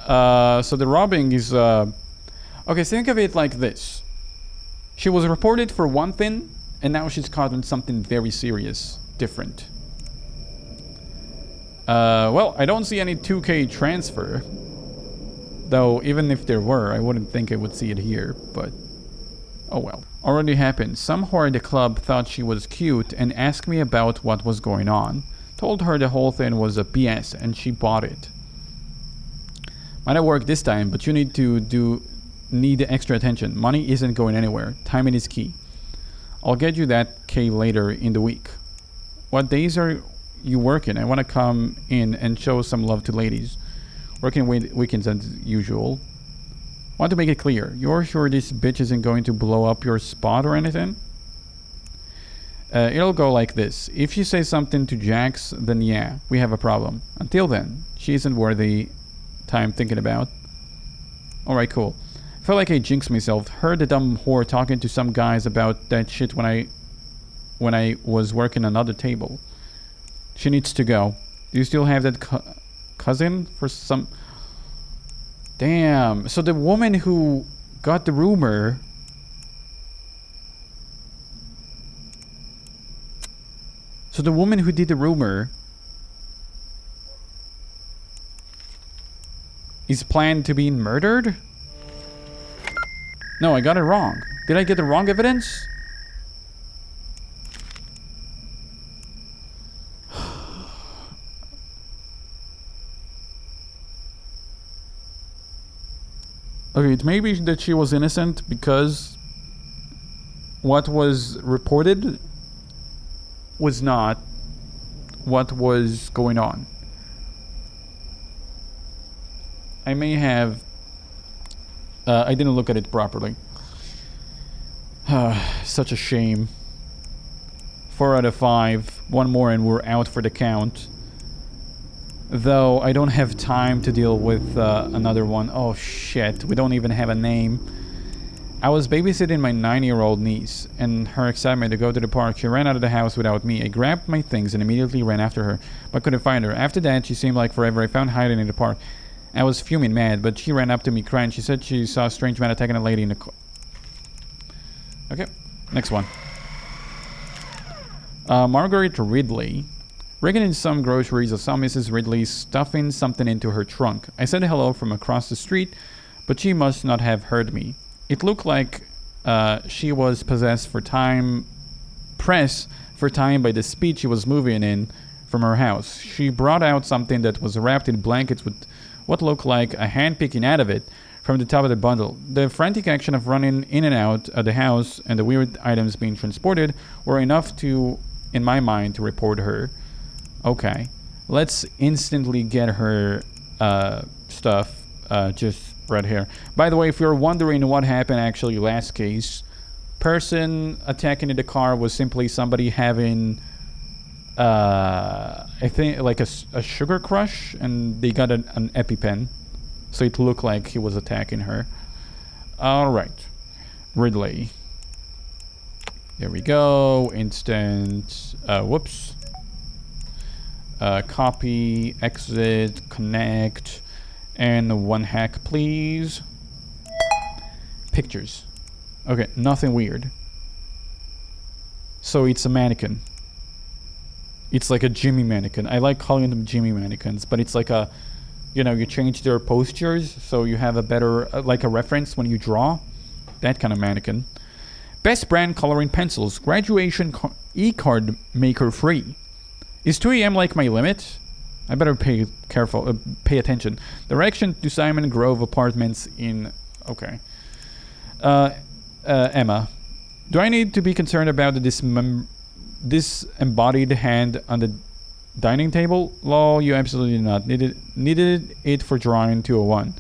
Speaker 1: So the robbing is, okay, think of it like this. She was reported for one thing, and now she's caught on something very serious, different. Well, I don't see any 2K transfer. Though, even if there were, I wouldn't think I would see it here, but... oh well. Already happened. Some whore at the club thought she was cute and asked me about what was going on. Told her the whole thing was a BS and she bought it. Might have worked this time, but you need extra attention. Money isn't going anywhere. Timing is key. I'll get you that K later in the week. What days are you working? I want to come in and show some love to ladies. Working weekends as usual. Want to make it clear. You're sure this bitch isn't going to blow up your spot or anything? It'll go like this. If she says something to Jax, then yeah, we have a problem. Until then, she isn't worthy time thinking about. Alright, cool. Felt like I jinxed myself. Heard the dumb whore talking to some guys about that shit when I was working another table. She needs to go. Do you still have that cousin for some... Damn. So the woman who got the rumor... So the woman who did the rumor... is planned to be murdered? No, I got it wrong. Did I get the wrong evidence? Okay, it may be that she was innocent because what was reported was not what was going on. I may have... I didn't look at it properly. Such a shame. 4 out of 5. One more and we're out for the count. Though I don't have time to deal with another one. Oh shit, we don't even have a name. I was babysitting my 9-year-old niece, and her excitement to go to the park, she ran out of the house without me. I grabbed my things and immediately ran after her, but couldn't find her. After that, she seemed like forever. I found hiding in the park. I was fuming mad, but she ran up to me crying. She said she saw a strange man attacking a lady in the car. Okay, next one. Margarita Ridley. Rigging in some groceries, I saw Mrs. Ridley stuffing something into her trunk. I said hello from across the street, but she must not have heard me. It looked like she was pressed for time by the speed she was moving in from her house. She brought out something that was wrapped in blankets with what looked like a hand picking out of it. from the top of the bundle. The frantic action of running in and out of the house and the weird items being transported were enough to, in my mind, to report her. Okay. Let's instantly get her stuff just right here. By the way, if you're wondering what happened actually last case, person attacking in the car was simply somebody having I think like a sugar crush, and they got an EpiPen, so it looked like he was attacking her. All right, Ridley. There we go. Instant. Whoops. Copy, exit, connect, and one hack, please. Pictures. Okay, nothing weird. So it's a mannequin. It's like a Jimmy mannequin. I like calling them Jimmy mannequins, but it's like a, you know, you change their postures so you have a better, like a reference when you draw. That kind of mannequin. Best brand coloring pencils. Graduation e-card maker free. Is 2 a.m. like my limit? I better pay attention. Direction to Simon Grove Apartments in... Okay. Emma. Do I need to be concerned about the disembodied hand on the dining table? Lol, you absolutely not. Needed it for drawing 201.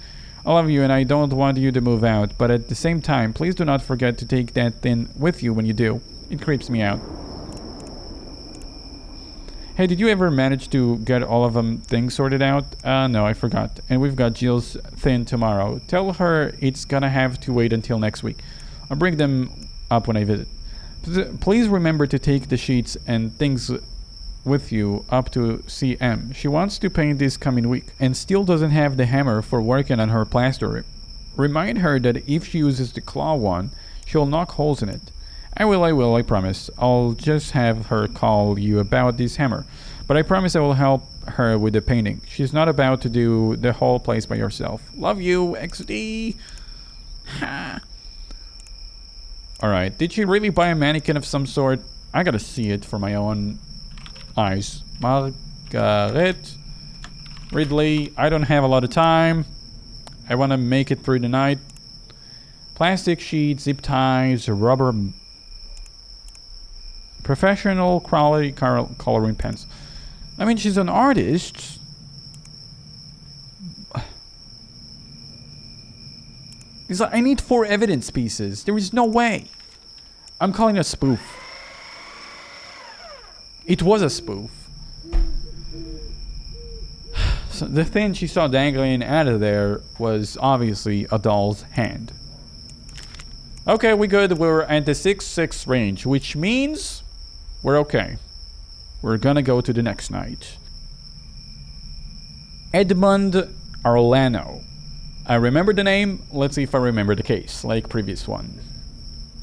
Speaker 1: I love you and I don't want you to move out, but at the same time, please do not forget to take that thing with you when you do. It creeps me out. Hey, did you ever manage to get all of them things sorted out? No, I forgot. And we've got Jill's thing tomorrow. Tell her it's gonna have to wait until next week. I'll bring them up when I visit. Please remember to take the sheets and things with you up to CM. She wants to paint this coming week and still doesn't have the hammer for working on her plaster. Remind her that if she uses the claw one, she'll knock holes in it. I will, I promise. I'll just have her call you about this hammer. But I promise I will help her with the painting. She's not about to do the whole place by herself. Love you, XD. Ha. Alright, did she really buy a mannequin of some sort? I gotta see it for my own eyes. Margarita. Ridley, I don't have a lot of time. I want to make it through the night. Plastic sheets, zip ties, rubber... Professional quality coloring pens. I mean, she's an artist. He's like, I need 4 evidence pieces. There is no way. I'm calling it a spoof. It was a spoof. So the thing she saw dangling out of there was obviously a doll's hand. Okay, we good. We're at the 6-6 range, which means we're okay. We're gonna go to the next night. Edmund Arlano. I remember the name. Let's see if I remember the case, like previous one.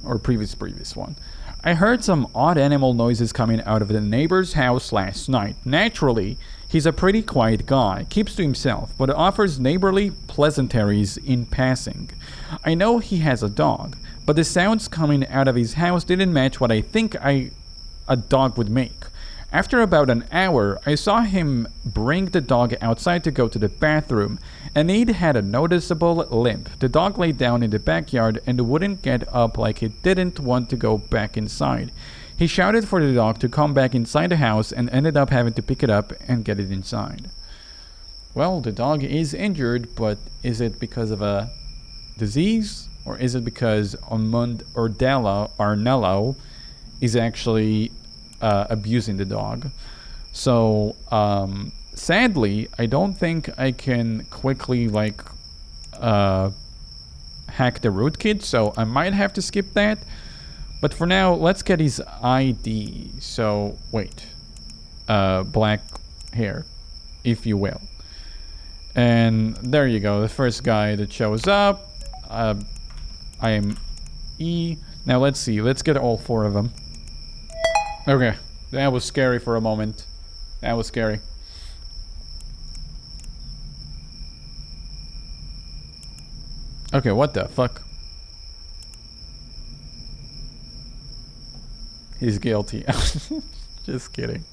Speaker 1: Or previous one. I heard some odd animal noises coming out of the neighbor's house last night. Naturally, he's a pretty quiet guy, keeps to himself, but offers neighborly pleasantries in passing. I know he has a dog, but the sounds coming out of his house didn't match what I think a dog would make. After about an hour, I saw him bring the dog outside to go to the bathroom, and it had a noticeable limp. The dog lay down in the backyard and wouldn't get up like it didn't want to go back inside. He shouted for the dog to come back inside the house and ended up having to pick it up and get it inside. Well, the dog is injured, but is it because of a disease? Or is it because Arnello is actually abusing the dog? So, sadly, I don't think I can quickly, like, hack the rootkit, so I might have to skip that. But for now, let's get his ID. So, wait. Black hair, if you will. And there you go, the first guy that shows up. I am E. Now, let's see. Let's get all 4 of them. Okay, that was scary for a moment. That was scary. Okay, what the fuck? He's guilty. Just kidding.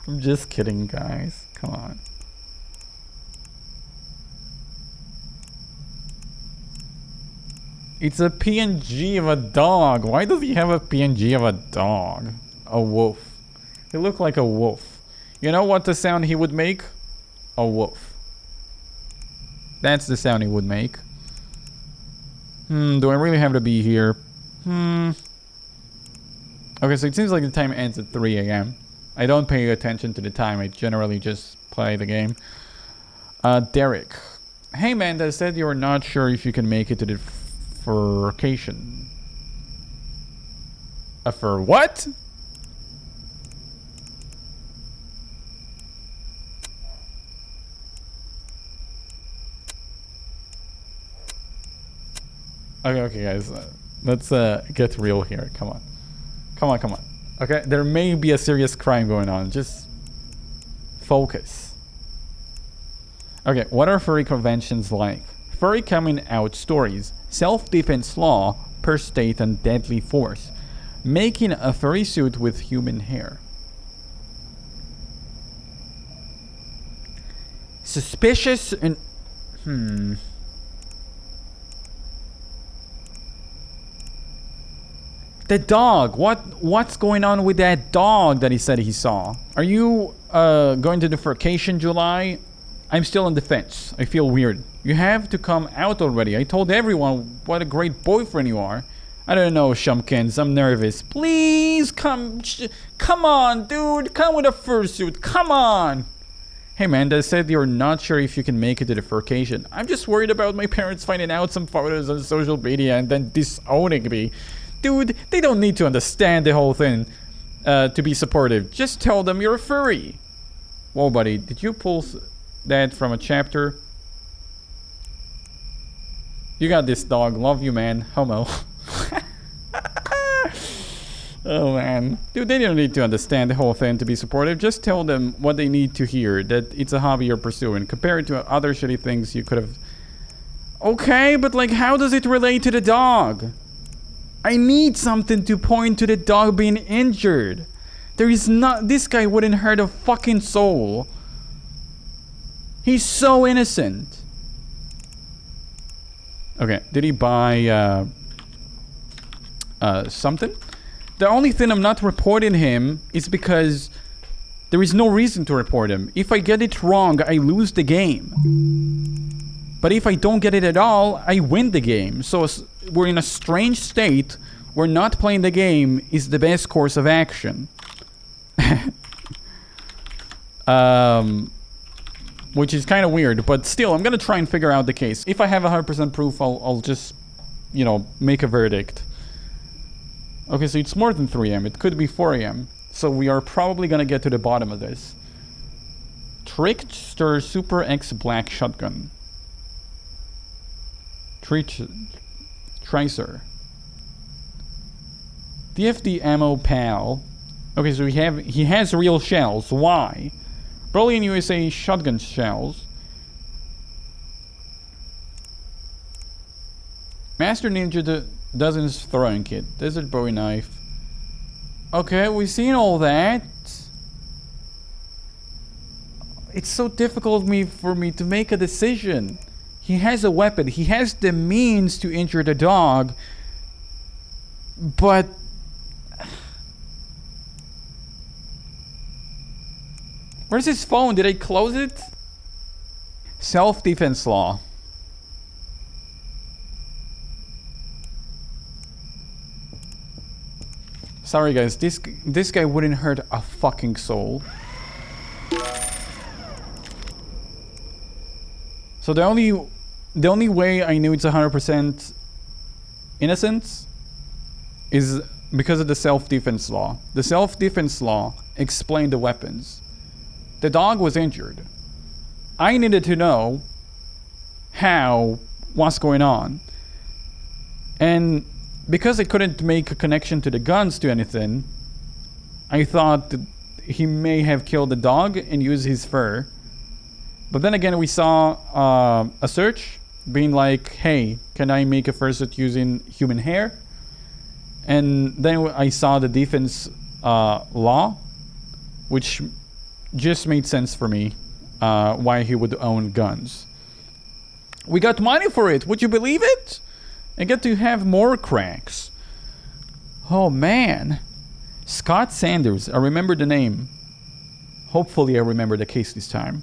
Speaker 1: I'm just kidding, guys. Come on. It's a PNG of a dog. Why does he have a PNG of a dog? A wolf. He looked like a wolf. You know what the sound he would make? A wolf. That's the sound he would make. Do I really have to be here? Okay, so it seems like the time ends at 3 a.m. I don't pay attention to the time. I generally just play the game. Derek. Hey man, they said you were not sure if you can make it to the vacation. For what? Okay, guys. Let's get real here. Come on. Okay, there may be a serious crime going on. Just focus. Okay, what are furry conventions like? Furry coming out stories, self-defense law per state and deadly force, making a furry suit with human hair. Suspicious and... The dog. What's going on with that dog that he said he saw? Are you going to the vacation, July? I'm still on the fence. I feel weird. You have to come out already. I told everyone what a great boyfriend you are. I don't know, Shumkins. I'm nervous. Please come. Come on, dude. Come with a fursuit. Come on. Hey, man, they said you're not sure if you can make it to the vacation. I'm just worried about my parents finding out some photos on social media and then disowning me. Dude, they don't need to understand the whole thing to be supportive. Just tell them you're a furry. Whoa, buddy. Did you pull that from a chapter? You got this, dog. Love you, man. Homo. Oh, man. Dude, they don't need to understand the whole thing to be supportive. Just tell them what they need to hear. That it's a hobby you're pursuing. Compare it to other shitty things you could have... Okay, but like, how does it relate to the dog? I need something to point to the dog being injured. There is not... This guy wouldn't hurt a fucking soul. He's so innocent. Okay, did he buy something? The only thing I'm not reporting him is because there is no reason to report him. If I get it wrong, I lose the game. But if I don't get it at all, I win the game. So we're in a strange state where not playing the game is the best course of action. Which is kind of weird, but still, I'm gonna try and figure out the case. If I have 100% proof, I'll just, you know, make a verdict. Okay, so it's more than 3 a.m. It could be 4 a.m. So we are probably gonna get to the bottom of this. Trickster Super X Black Shotgun. Tracer. DFD ammo pal. Okay, so he has real shells. Why? Probably in USA shotgun shells. Master Ninja Dozens throwing kit. Desert Bowie knife. Okay, we've seen all that. It's so difficult for me to make a decision. He has a weapon. He has the means to injure the dog. But... Where's his phone? Did I close it? Self-defense law. Sorry guys, this guy wouldn't hurt a fucking soul. So the only way I knew it's 100% innocence is because of the self-defense law. The self-defense law explained the weapons. The dog was injured. I needed to know what's going on. And because I couldn't make a connection to the guns to anything, I thought that he may have killed the dog and used his fur. But then again, we saw a search being like, hey, can I make a fursuit using human hair? And then I saw the defense law, which just made sense for me why he would own guns. We got money for it. Would you believe it? and get to have more cracks. Oh man. Scott Sanders. I remember the name. Hopefully I remember the case this time.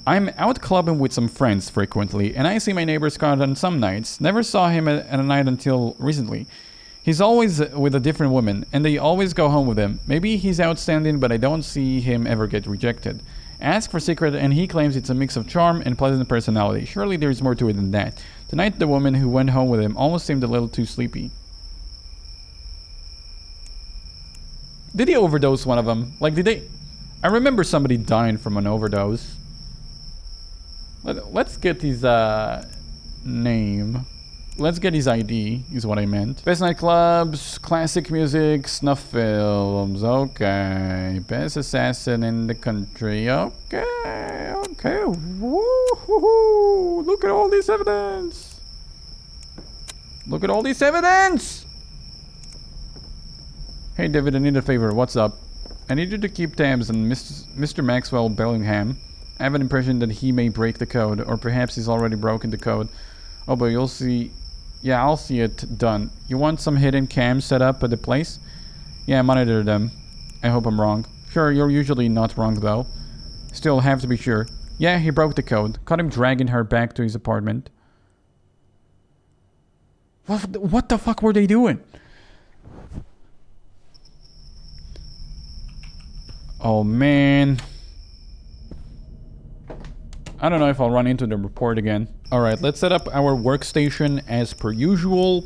Speaker 1: I'm out clubbing with some friends frequently, and I see my neighbor Scott on some nights. Never saw him at a night until recently. He's always with a different woman, and they always go home with him. Maybe he's outstanding, but I don't see him ever get rejected. Ask for secret, and he claims it's a mix of charm and pleasant personality. Surely there's more to it than that. Tonight, the woman who went home with him almost seemed a little too sleepy. Did he overdose one of them? Like, did they... I remember somebody dying from an overdose. Let's get his name. Let's get his ID, is what I meant. Best nightclubs, classic music, snuff films. Okay. Best assassin in the country. Okay. Okay. Woo-hoo-hoo. Look at all this evidence. Look at all this evidence. Hey, David, I need a favor. What's up? I need you to keep tabs on Mr. Maxwell Bellingham. I have an impression that he may break the code, or perhaps he's already broken the code. Oh, but you'll see. Yeah, I'll see it done. You want some hidden cams set up at the place? Yeah, monitor them. I hope I'm wrong. Sure, you're usually not wrong, though. Still, have to be sure. Yeah, he broke the code. Caught him dragging her back to his apartment. What the fuck were they doing? Oh, man. I don't know if I'll run into the report again. Alright, let's set up our workstation as per usual.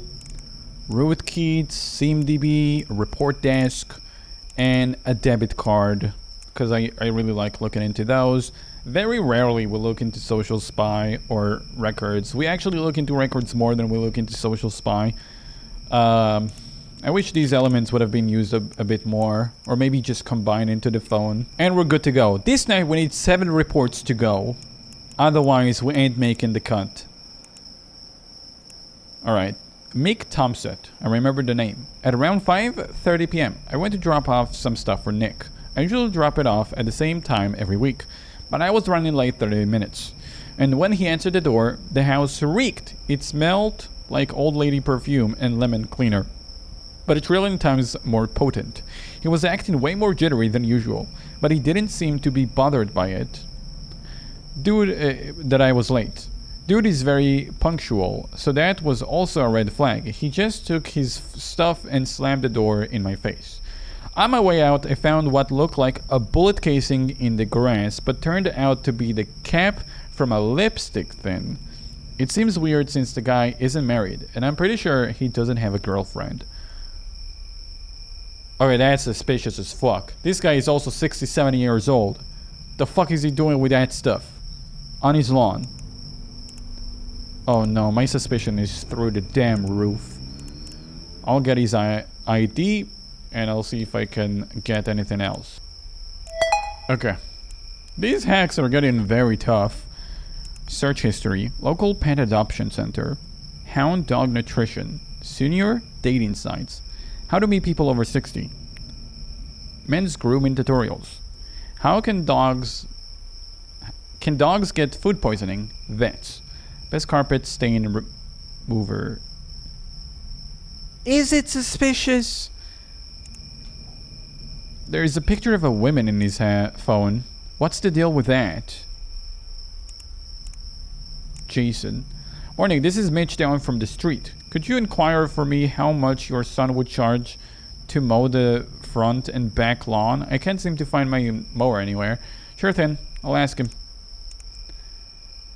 Speaker 1: Root keys, SIMDB, report desk, and a debit card. Because I really like looking into those. Very rarely we look into Social Spy or records. We actually look into records more than we look into Social Spy. I wish these elements would have been used a bit more. Or maybe just combined into the phone. And we're good to go. This night we need 7 reports to go. Otherwise, we ain't making the cut. Alright. Mick Thompson. I remember the name. At around 5:30 p.m., I went to drop off some stuff for Nick. I usually drop it off at the same time every week. But I was running late 30 minutes. And when he answered the door, the house reeked. It smelled like old lady perfume and lemon cleaner. But a trillion times more potent. He was acting way more jittery than usual. But he didn't seem to be bothered by it. That I was late. Dude is very punctual, so that was also a red flag. He just took his stuff and slammed the door in my face. On my way out, I found what looked like a bullet casing in the grass, but turned out to be the cap from a lipstick thin. It seems weird since the guy isn't married, and I'm pretty sure he doesn't have a girlfriend. Okay, that's suspicious as fuck. This guy is also 60-70 years old. The fuck is he doing with that stuff? On his lawn. Oh no, my suspicion is through the damn roof. I'll get his ID and I'll see if I can get anything else. Okay. These hacks are getting very tough. Search history. Local pet adoption center. Hound dog nutrition. Senior dating sites. How to meet people over 60. Men's grooming tutorials. How can dogs get food poisoning? Vets. Best carpet stain remover. Is it suspicious? There is a picture of a woman in his phone. What's the deal with that? Jason. Morning, this is Mitch down from the street. Could you inquire for me how much your son would charge to mow the front and back lawn? I can't seem to find my mower anywhere. Sure thing, I'll ask him.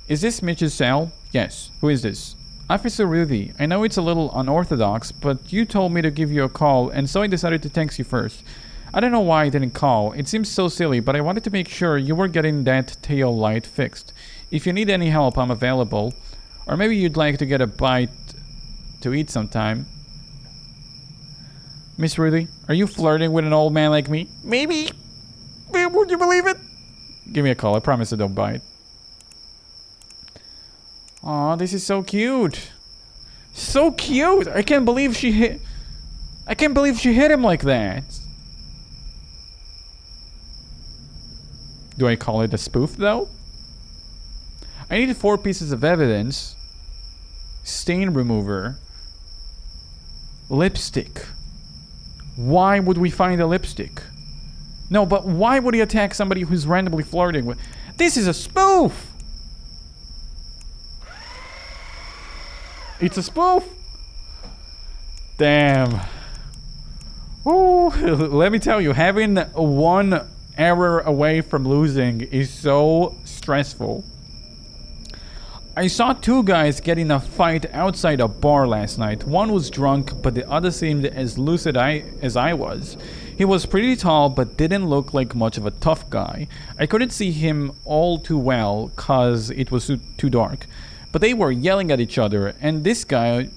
Speaker 1: Is this Mitch's cell? Yes. Who is this? Officer Ruiz. I know it's a little unorthodox, but you told me to give you a call, and so I decided to text you first. I don't know why I didn't call. It seems so silly, but I wanted to make sure you were getting that tail light fixed. If you need any help, I'm available. Or maybe you'd like to get a bite to eat sometime. Miss Ruiz, are you flirting with an old man like me? Maybe. Would you believe it? Give me a call. I promise I don't bite. Aw, this is so cute. So cute. I can't believe she hit him like that. Do I call it a spoof though? I needed 4 pieces of evidence. Stain remover. Lipstick. Why would we find a lipstick? No, but why would he attack somebody who's randomly flirting with... This is a spoof! It's a spoof! Damn. Ooh, let me tell you, having one error away from losing is so stressful. I saw two guys get in a fight outside a bar last night. One was drunk, but the other seemed as lucid as I was. He was pretty tall, but didn't look like much of a tough guy. I couldn't see him all too well, cause it was too dark. But they were yelling at each other, and this guy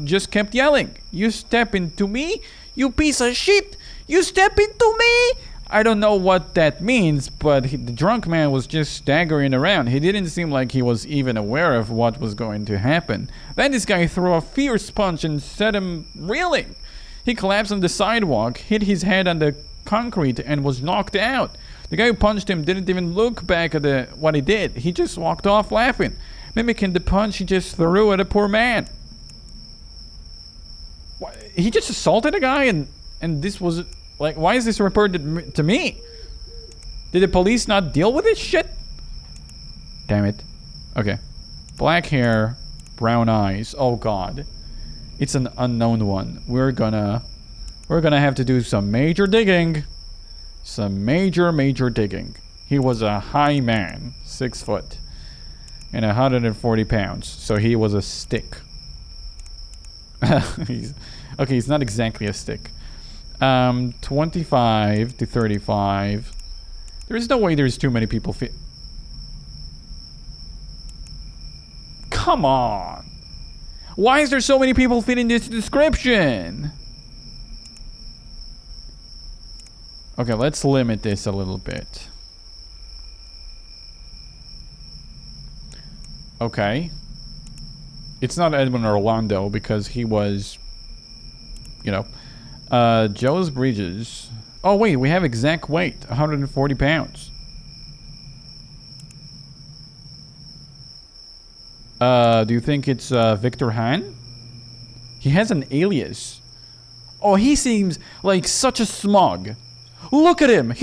Speaker 1: just kept yelling. You step into me? You piece of shit! You step into me? I don't know what that means, but the drunk man was just staggering around. He didn't seem like he was even aware of what was going to happen. Then this guy threw a fierce punch and set him reeling. He collapsed on the sidewalk, hit his head on the concrete, and was knocked out. The guy who punched him didn't even look back at what he did. He just walked off laughing, mimicking the punch he just threw at a poor man. What? He just assaulted a guy and this was... Like, why is this reported to me? Did the police not deal with this shit? Damn it. Okay. Black hair, brown eyes. Oh god. It's an unknown one. We're gonna have to do some major digging. Some major digging. He was a high man, 6 foot, and 140 pounds. So he was a stick. He's not exactly a stick. 25 to 35. There's no way there's too many people fit. Come on. Why is there so many people fitting this description? Okay, let's limit this a little bit. Okay. It's not Edmund or Orlando because he was, you know, Joe's Bridges. Oh wait, we have exact weight, 140 pounds. Do you think it's Victor Hahn? He has an alias. Oh, he seems like such a smug. Look at him.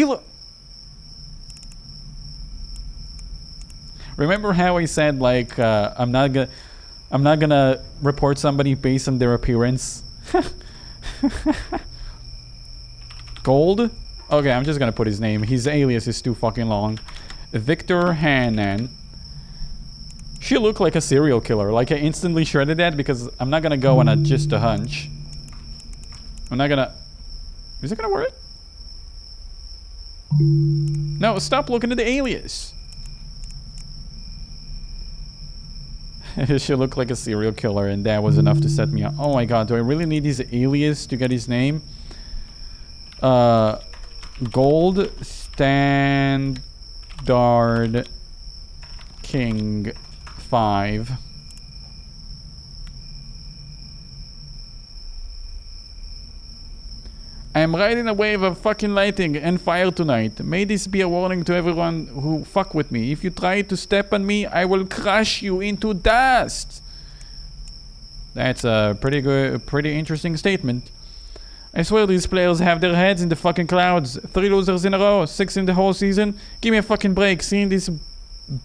Speaker 1: Remember how I said like I'm not gonna report somebody based on their appearance? Gold? Okay, I'm just gonna put his name. His alias is too fucking long. Victor Hannan. She looked like a serial killer. Like, I instantly shredded that because I'm not gonna go on just a hunch. I'm not gonna... Is it gonna work? No, stop looking at the alias. She looked like a serial killer, and that was enough to set me up. Oh my god, do I really need his alias to get his name? Gold Standard King 5. I am riding a wave of fucking lightning and fire tonight. May this be a warning to everyone who fuck with me. If you try to step on me, I will crush you into dust. That's a pretty interesting statement. I swear these players have their heads in the fucking clouds. 3 losers in a row, 6 in the whole season. Give me a fucking break. Seeing these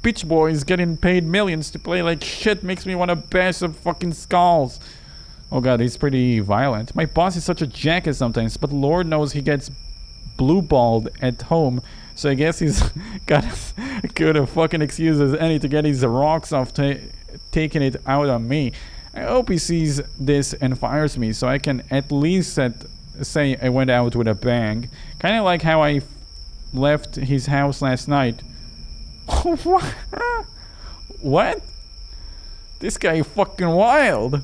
Speaker 1: bitch boys getting paid millions to play like shit makes me want to bash some fucking skulls. Oh god, he's pretty violent. My boss is such a jackass sometimes, but Lord knows he gets blue-balled at home. So I guess he's got as good a fucking excuse as any to get his rocks off taking it out on me. I hope he sees this and fires me so I can at least say I went out with a bang. Kind of like how I left his house last night. What? This guy fucking wild.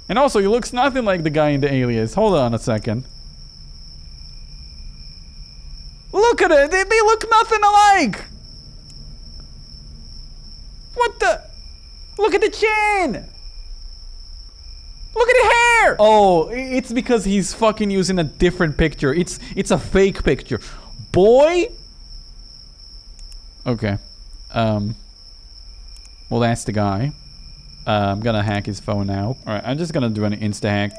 Speaker 1: And also, he looks nothing like the guy in the alias. Hold on a second. Look at it! They look nothing alike! What the? Look at the chin! Look at the hair! Oh, it's because he's fucking using a different picture. It's a fake picture. Boy! Okay. Well, that's the guy. I'm gonna hack his phone now. Alright, I'm just gonna do an insta-hack.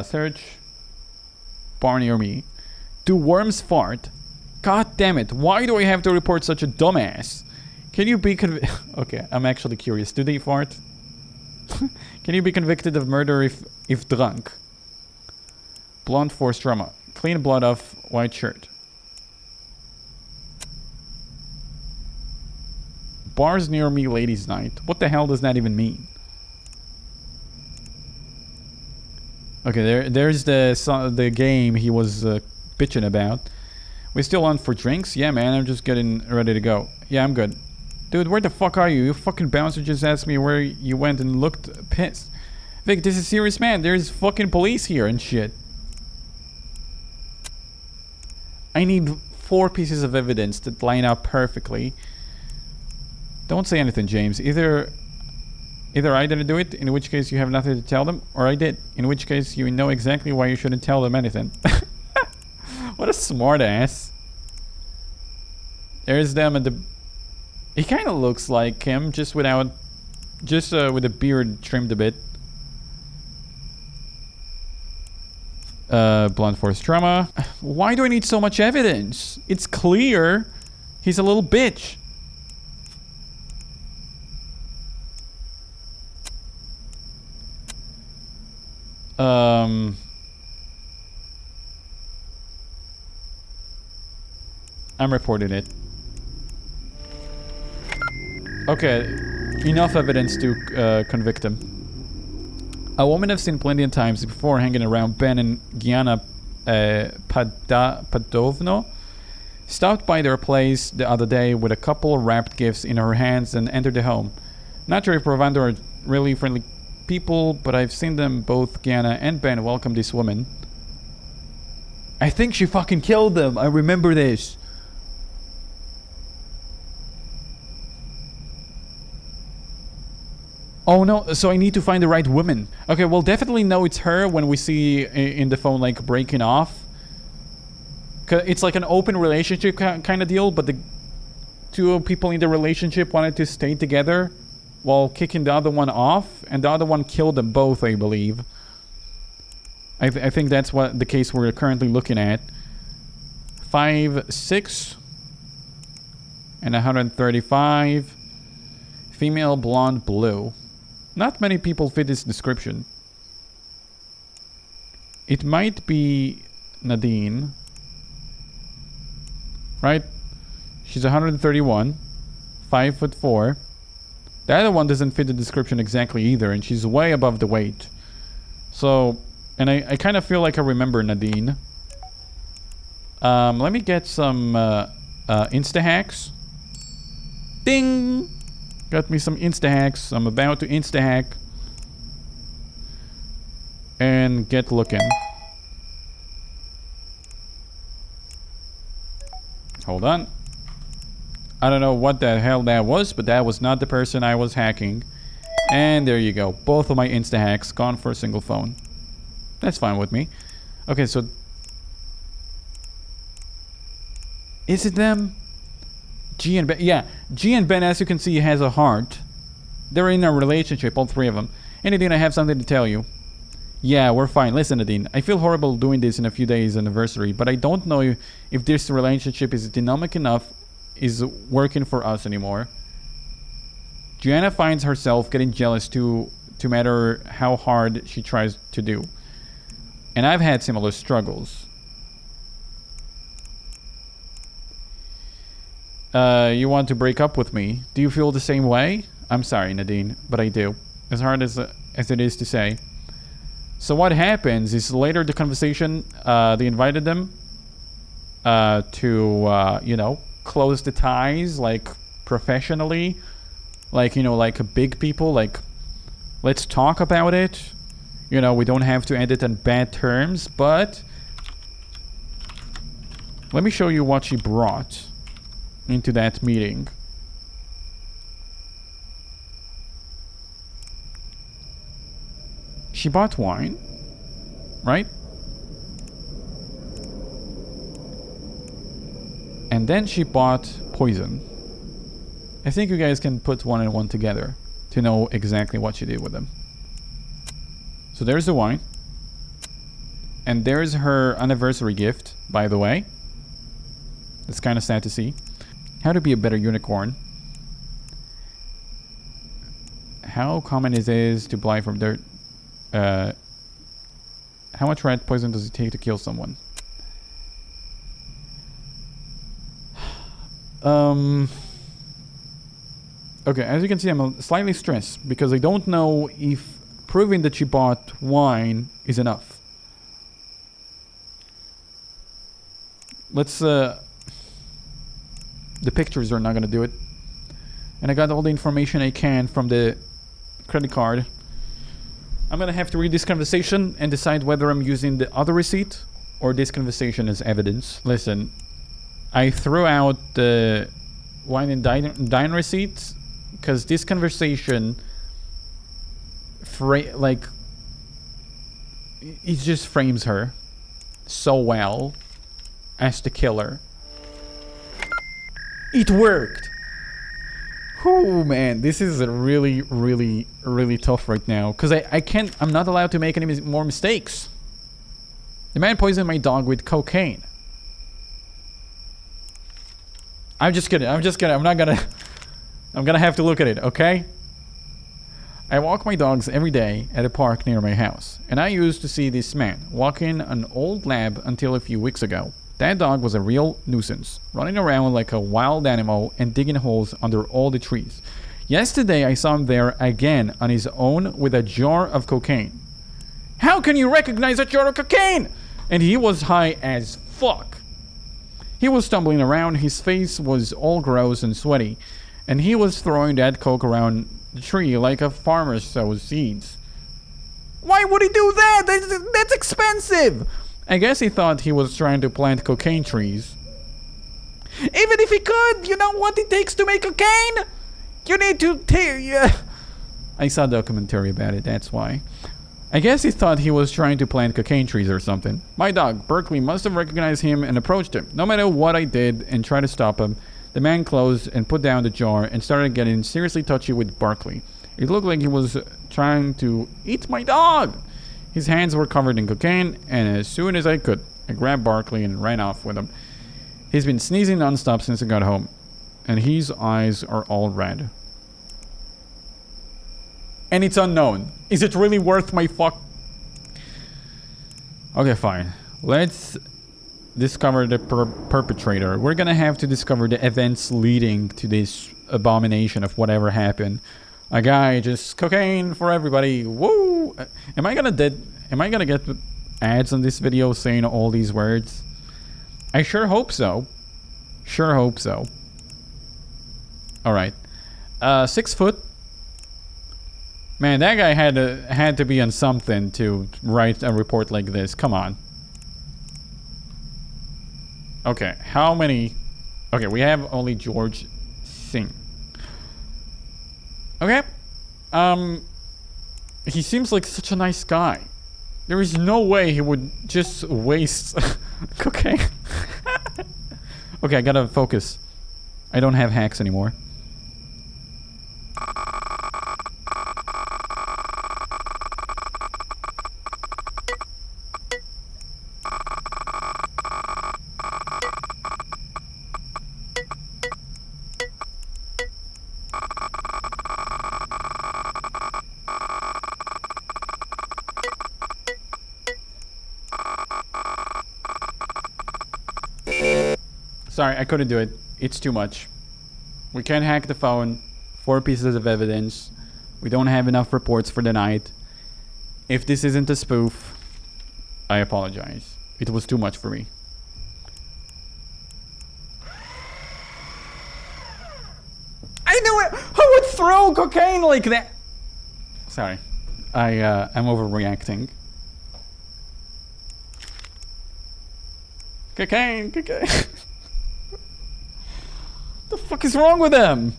Speaker 1: Search. Bar near me. Do worms fart? God damn it. Why do I have to report such a dumbass? Can you be Okay, I'm actually curious. Do they fart? Can you be convicted of murder if drunk? Blonde forced trauma. Clean blood off white shirt. Bars near me ladies night. What the hell does that even mean? Okay, there's the game he was bitching about. We still on for drinks? Yeah, man, I'm just getting ready to go. Yeah, I'm good. Dude, where the fuck are you? You fucking bouncer just asked me where you went and looked pissed. Vic, this is serious, man. There's fucking police here and shit. I need 4 pieces of evidence that line up perfectly. Don't say anything, James. Either I didn't do it, in which case you have nothing to tell them, or I did, in which case you know exactly why you shouldn't tell them anything. What a smart ass. There's them at the... He kind of looks like him, just with a beard trimmed a bit. Blunt force trauma. Why do I need so much evidence? It's clear he's a little bitch. I'm reporting it. Okay, enough evidence to convict him. A woman I've seen plenty of times before hanging around Ben and Gianna Padovno stopped by their place the other day with a couple of wrapped gifts in her hands and entered the home. Not sure if Provando are really friendly people, but I've seen them, both Gianna and Ben, welcome this woman. I think she fucking killed them. I remember this. Oh no, so I need to find the right woman. Okay, we'll definitely know it's her when we see in the phone like breaking off. It's like an open relationship kind of deal, but the 2 people in the relationship wanted to stay together while kicking the other one off, and the other one killed them both, I believe. I think that's what the case we're currently looking at. 5'6" and 135. Female, blonde, blue. Not many people fit this description. It might be Nadine. Right? She's 131. 5'4". The other one doesn't fit the description exactly either, and she's way above the weight. So, and I kind of feel like I remember Nadine. Let me get some insta-hacks. Ding! Got me some insta-hacks. I'm about to insta-hack. And get looking. Hold on. I don't know what the hell that was, but that was not the person I was hacking. And there you go. Both of my insta-hacks gone for a single phone. That's fine with me. Okay, so... Is it them? G and Ben. Yeah, G and Ben, as you can see, has a heart. They're in a relationship, all 3 of them. And Nadine, I have something to tell you. Yeah, we're fine. Listen, Nadine, I feel horrible doing this in a few days anniversary, but I don't know if this relationship is dynamic enough, is working for us anymore. Gianna finds herself getting jealous to matter how hard she tries to do. And I've had similar struggles. You want to break up with me? Do you feel the same way? I'm sorry, Nadine, but I do. As hard as it is to say. So what happens is later the conversation, they invited them to, you know, close the ties, like, professionally. Like, you know, like big people, like, let's talk about it. You know, we don't have to end it on bad terms, but... Let me show you what she brought into that meeting. She bought wine, right? And then she bought poison. I think you guys can put one and one together to know exactly what she did with them. So there's the wine. And there's her anniversary gift, by the way. It's kind of sad to see. How to be a better unicorn. How common it is to blind from dirt. How much rat poison does it take to kill someone? Okay, as you can see, I'm slightly stressed because I don't know if proving that she bought wine is enough. Let's, the pictures are not gonna do it. And I got all the information I can from the credit card. I'm gonna have to read this conversation and decide whether I'm using the other receipt or this conversation as evidence. Listen, I threw out the wine and dine receipt because this conversation, it just frames her so well as the killer. It worked! Oh man, this is really, really, really tough right now. Because I'm not allowed to make any more mistakes. The man poisoned my dog with cocaine. I'm just kidding, I'm not gonna... I'm gonna have to look at it, okay? I walk my dogs every day at a park near my house. And I used to see this man walking an old lab until a few weeks ago. That dog was a real nuisance, running around like a wild animal and digging holes under all the trees. Yesterday I saw him there again on his own with a jar of cocaine. How can you recognize a jar of cocaine? And he was high as fuck. He was stumbling around, his face was all gross and sweaty, and he was throwing that coke around the tree like a farmer sows seeds. Why would he do that? That's expensive! I guess he thought he was trying to plant cocaine trees. Even if he could, you know what it takes to make cocaine? You need to I saw a documentary about it, that's why. I guess he thought he was trying to plant cocaine trees or something. My dog, Berkeley, must have recognized him and approached him. No matter what I did and tried to stop him, the man closed and put down the jar and started getting seriously touchy with Berkeley. It looked like he was trying to eat my dog. His hands were covered in cocaine, and as soon as I could, I grabbed Barkley and ran off with him. He's been sneezing nonstop since I got home, and his eyes are all red. And it's unknown. Is it really worth my fuck? Okay, fine. Let's discover the perpetrator. We're gonna have to discover the events leading to this abomination of whatever happened. A guy just cocaine for everybody. Woo! Am I gonna get ads on this video saying all these words? I sure hope so. Sure hope so. Alright. 6 foot. Man, that guy had to be on something to write a report like this. Come on. Okay, how many? Okay, we have only George Singh. Okay. He seems like such a nice guy. There is no way he would just waste cocaine. Okay, I gotta focus. I don't have hacks anymore. Sorry, I couldn't do it. It's too much. We can't hack the phone. 4 pieces of evidence. We don't have enough reports for the night. If this isn't a spoof, I apologize. It was too much for me. I knew it! Who would throw cocaine like that? Sorry. I'm overreacting. Cocaine, cocaine. The fuck is wrong with him?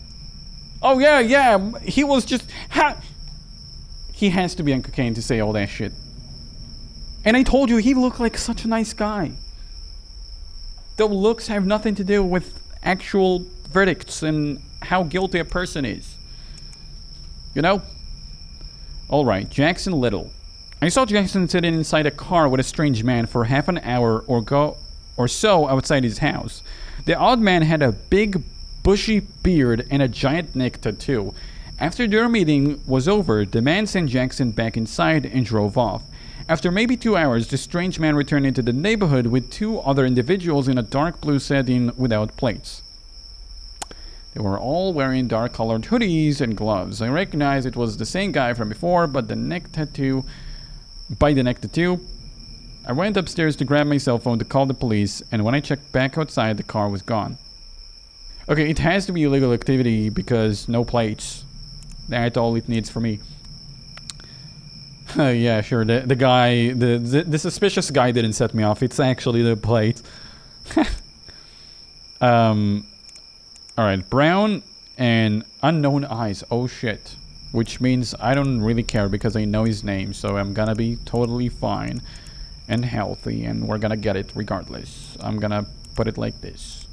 Speaker 1: Oh yeah, he was just... He has to be on cocaine to say all that shit. And I told you, he looked like such a nice guy. The looks have nothing to do with actual verdicts and how guilty a person is. You know? Alright, Jackson Little. I saw Jackson sitting inside a car with a strange man for half an hour or so outside his house. The odd man had a big, bushy beard and a giant neck tattoo. After their meeting was over, the man sent Jackson back inside and drove off. After maybe 2 hours, the strange man returned into the neighborhood with 2 other individuals in a dark blue sedan without plates. They were all wearing dark-colored hoodies and gloves. I recognized it was the same guy from before, but by the neck tattoo, I went upstairs to grab my cell phone to call the police, and when I checked back outside, the car was gone. Okay, it has to be illegal activity because no plates. That's all it needs for me. Yeah, sure. The guy, the suspicious guy didn't set me off. It's actually the plate. Alright, brown and unknown eyes. Oh shit. Which means I don't really care because I know his name, so I'm gonna be totally fine and healthy, and we're gonna get it regardless. I'm gonna put it like this.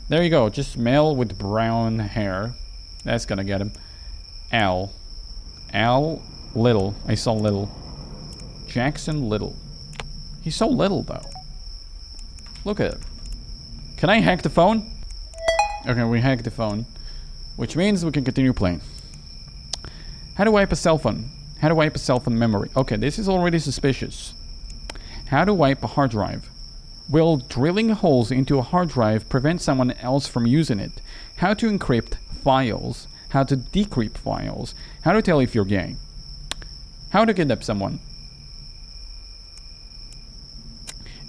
Speaker 1: There you go, just male with brown hair. That's gonna get him. Al Little. I saw Little. Jackson Little. He's so little though. Look at him. Can I hack the phone? Okay, we hacked the phone, which means we can continue playing. How to wipe a cell phone? How to wipe a cell phone memory? Okay, this is already suspicious. How to wipe a hard drive? Will drilling holes into a hard drive prevent someone else from using it? How to encrypt files? How to decrypt files? How to tell if you're gay? How to kidnap someone?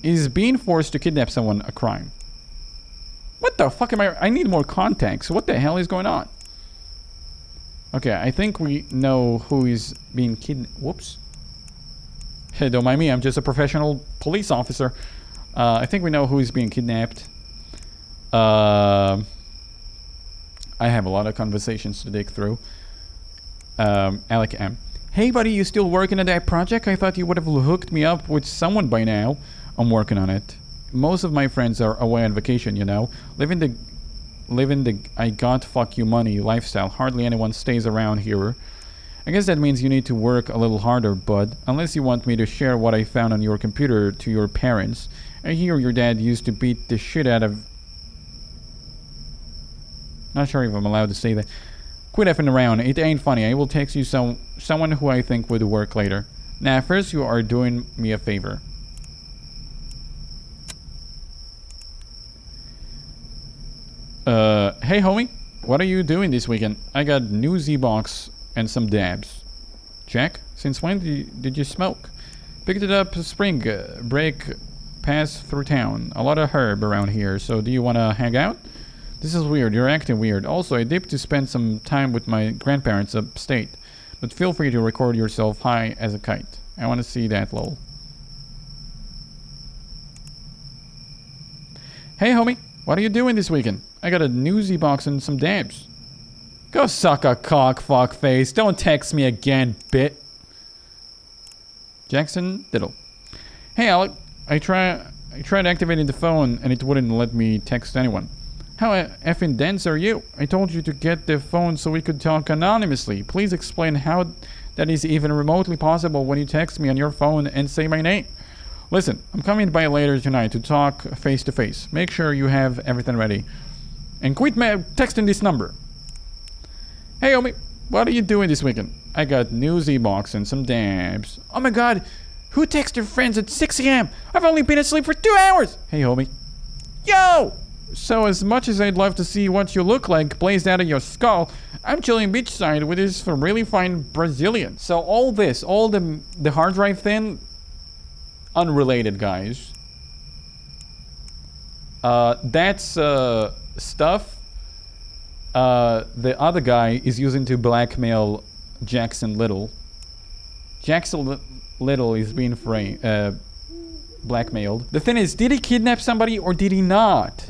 Speaker 1: Is being forced to kidnap someone a crime? What the fuck am I need more context. What the hell is going on? Okay, I think we know who is being kidnapped. Whoops. Hey, don't mind me. I'm just a professional police officer. I think we know who is being kidnapped. I have a lot of conversations to dig through. Alec M. Hey, buddy, you still working on that project? I thought you would have hooked me up with someone by now. I'm working on it. Most of my friends are away on vacation, you know. Living the I got fuck you money lifestyle. Hardly anyone stays around here. I guess that means you need to work a little harder, bud. Unless you want me to share what I found on your computer to your parents. I hear your dad used to beat the shit out of... Not sure if I'm allowed to say that. Quit effing around. It ain't funny. I will text you someone who I think would work later. Now, first you are doing me a favor. Hey homie, what are you doing this weekend? I got new Z-Box and some dabs. Jack, since when did you smoke? Picked it up spring break, pass through town. A lot of herb around here, so do you want to hang out? This is weird, you're acting weird. Also, I dipped to spend some time with my grandparents upstate. But feel free to record yourself high as a kite. I want to see that, lol. Hey homie, what are you doing this weekend? I got a new Z-Box and some dabs. Go suck a cock, fuckface. Don't text me again, bit. Jackson Diddle. Hey, Alec. I tried activating the phone and it wouldn't let me text anyone. How effing dense are you? I told you to get the phone so we could talk anonymously. Please explain how that is even remotely possible when you text me on your phone and say my name. Listen, I'm coming by later tonight to talk face to face. Make sure you have everything ready. And quit texting this number. Hey, homie, what are you doing this weekend? I got new Z-Box and some dabs. Oh my god, who texts their friends at 6 a.m.? I've only been asleep for 2 hours. Hey, homie. Yo! So as much as I'd love to see what you look like blazed out of your skull, I'm chilling beachside with this really fine Brazilian. So all the hard drive thing, unrelated, guys. That's stuff the other guy is using to blackmail Jackson Little. Jackson Little is being blackmailed. The thing is, did he kidnap somebody or did he not?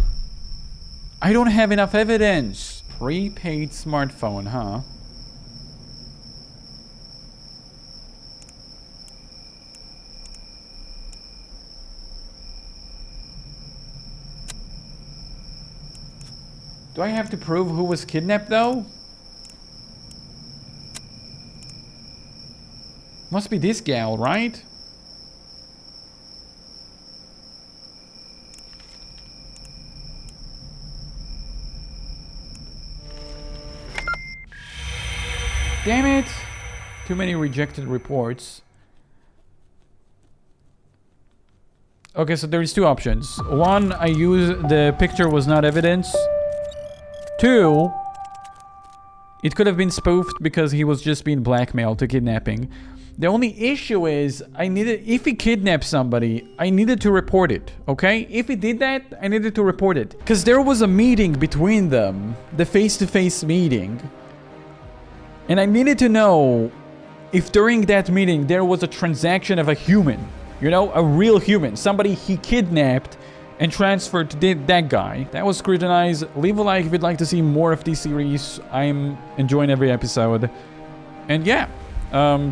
Speaker 1: I don't have enough evidence. Prepaid smartphone, huh? Do I have to prove who was kidnapped, though? Must be this gal, right? Damn it! Too many rejected reports. Okay, so there's two options. One, I use the picture was not evidence. Two, it could have been spoofed because he was just being blackmailed to kidnapping. The only issue is, if he kidnapped somebody, I needed to report it, okay? If he did that, I needed to report it. Because there was a meeting between them, the face-to-face meeting. And I needed to know if during that meeting there was a transaction of a human. You know, a real human. Somebody he kidnapped and transferred to that guy. That was Scrutinized. Leave a like if you'd like to see more of this series. I'm enjoying every episode. And yeah,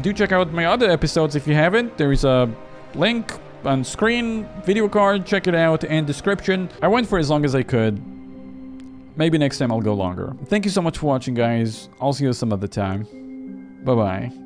Speaker 1: do check out my other episodes if you haven't. There is a link on screen, video card, check it out, and description. I went for as long as I could. Maybe next time I'll go longer. Thank you so much for watching, guys. I'll see you some other time. Bye-bye.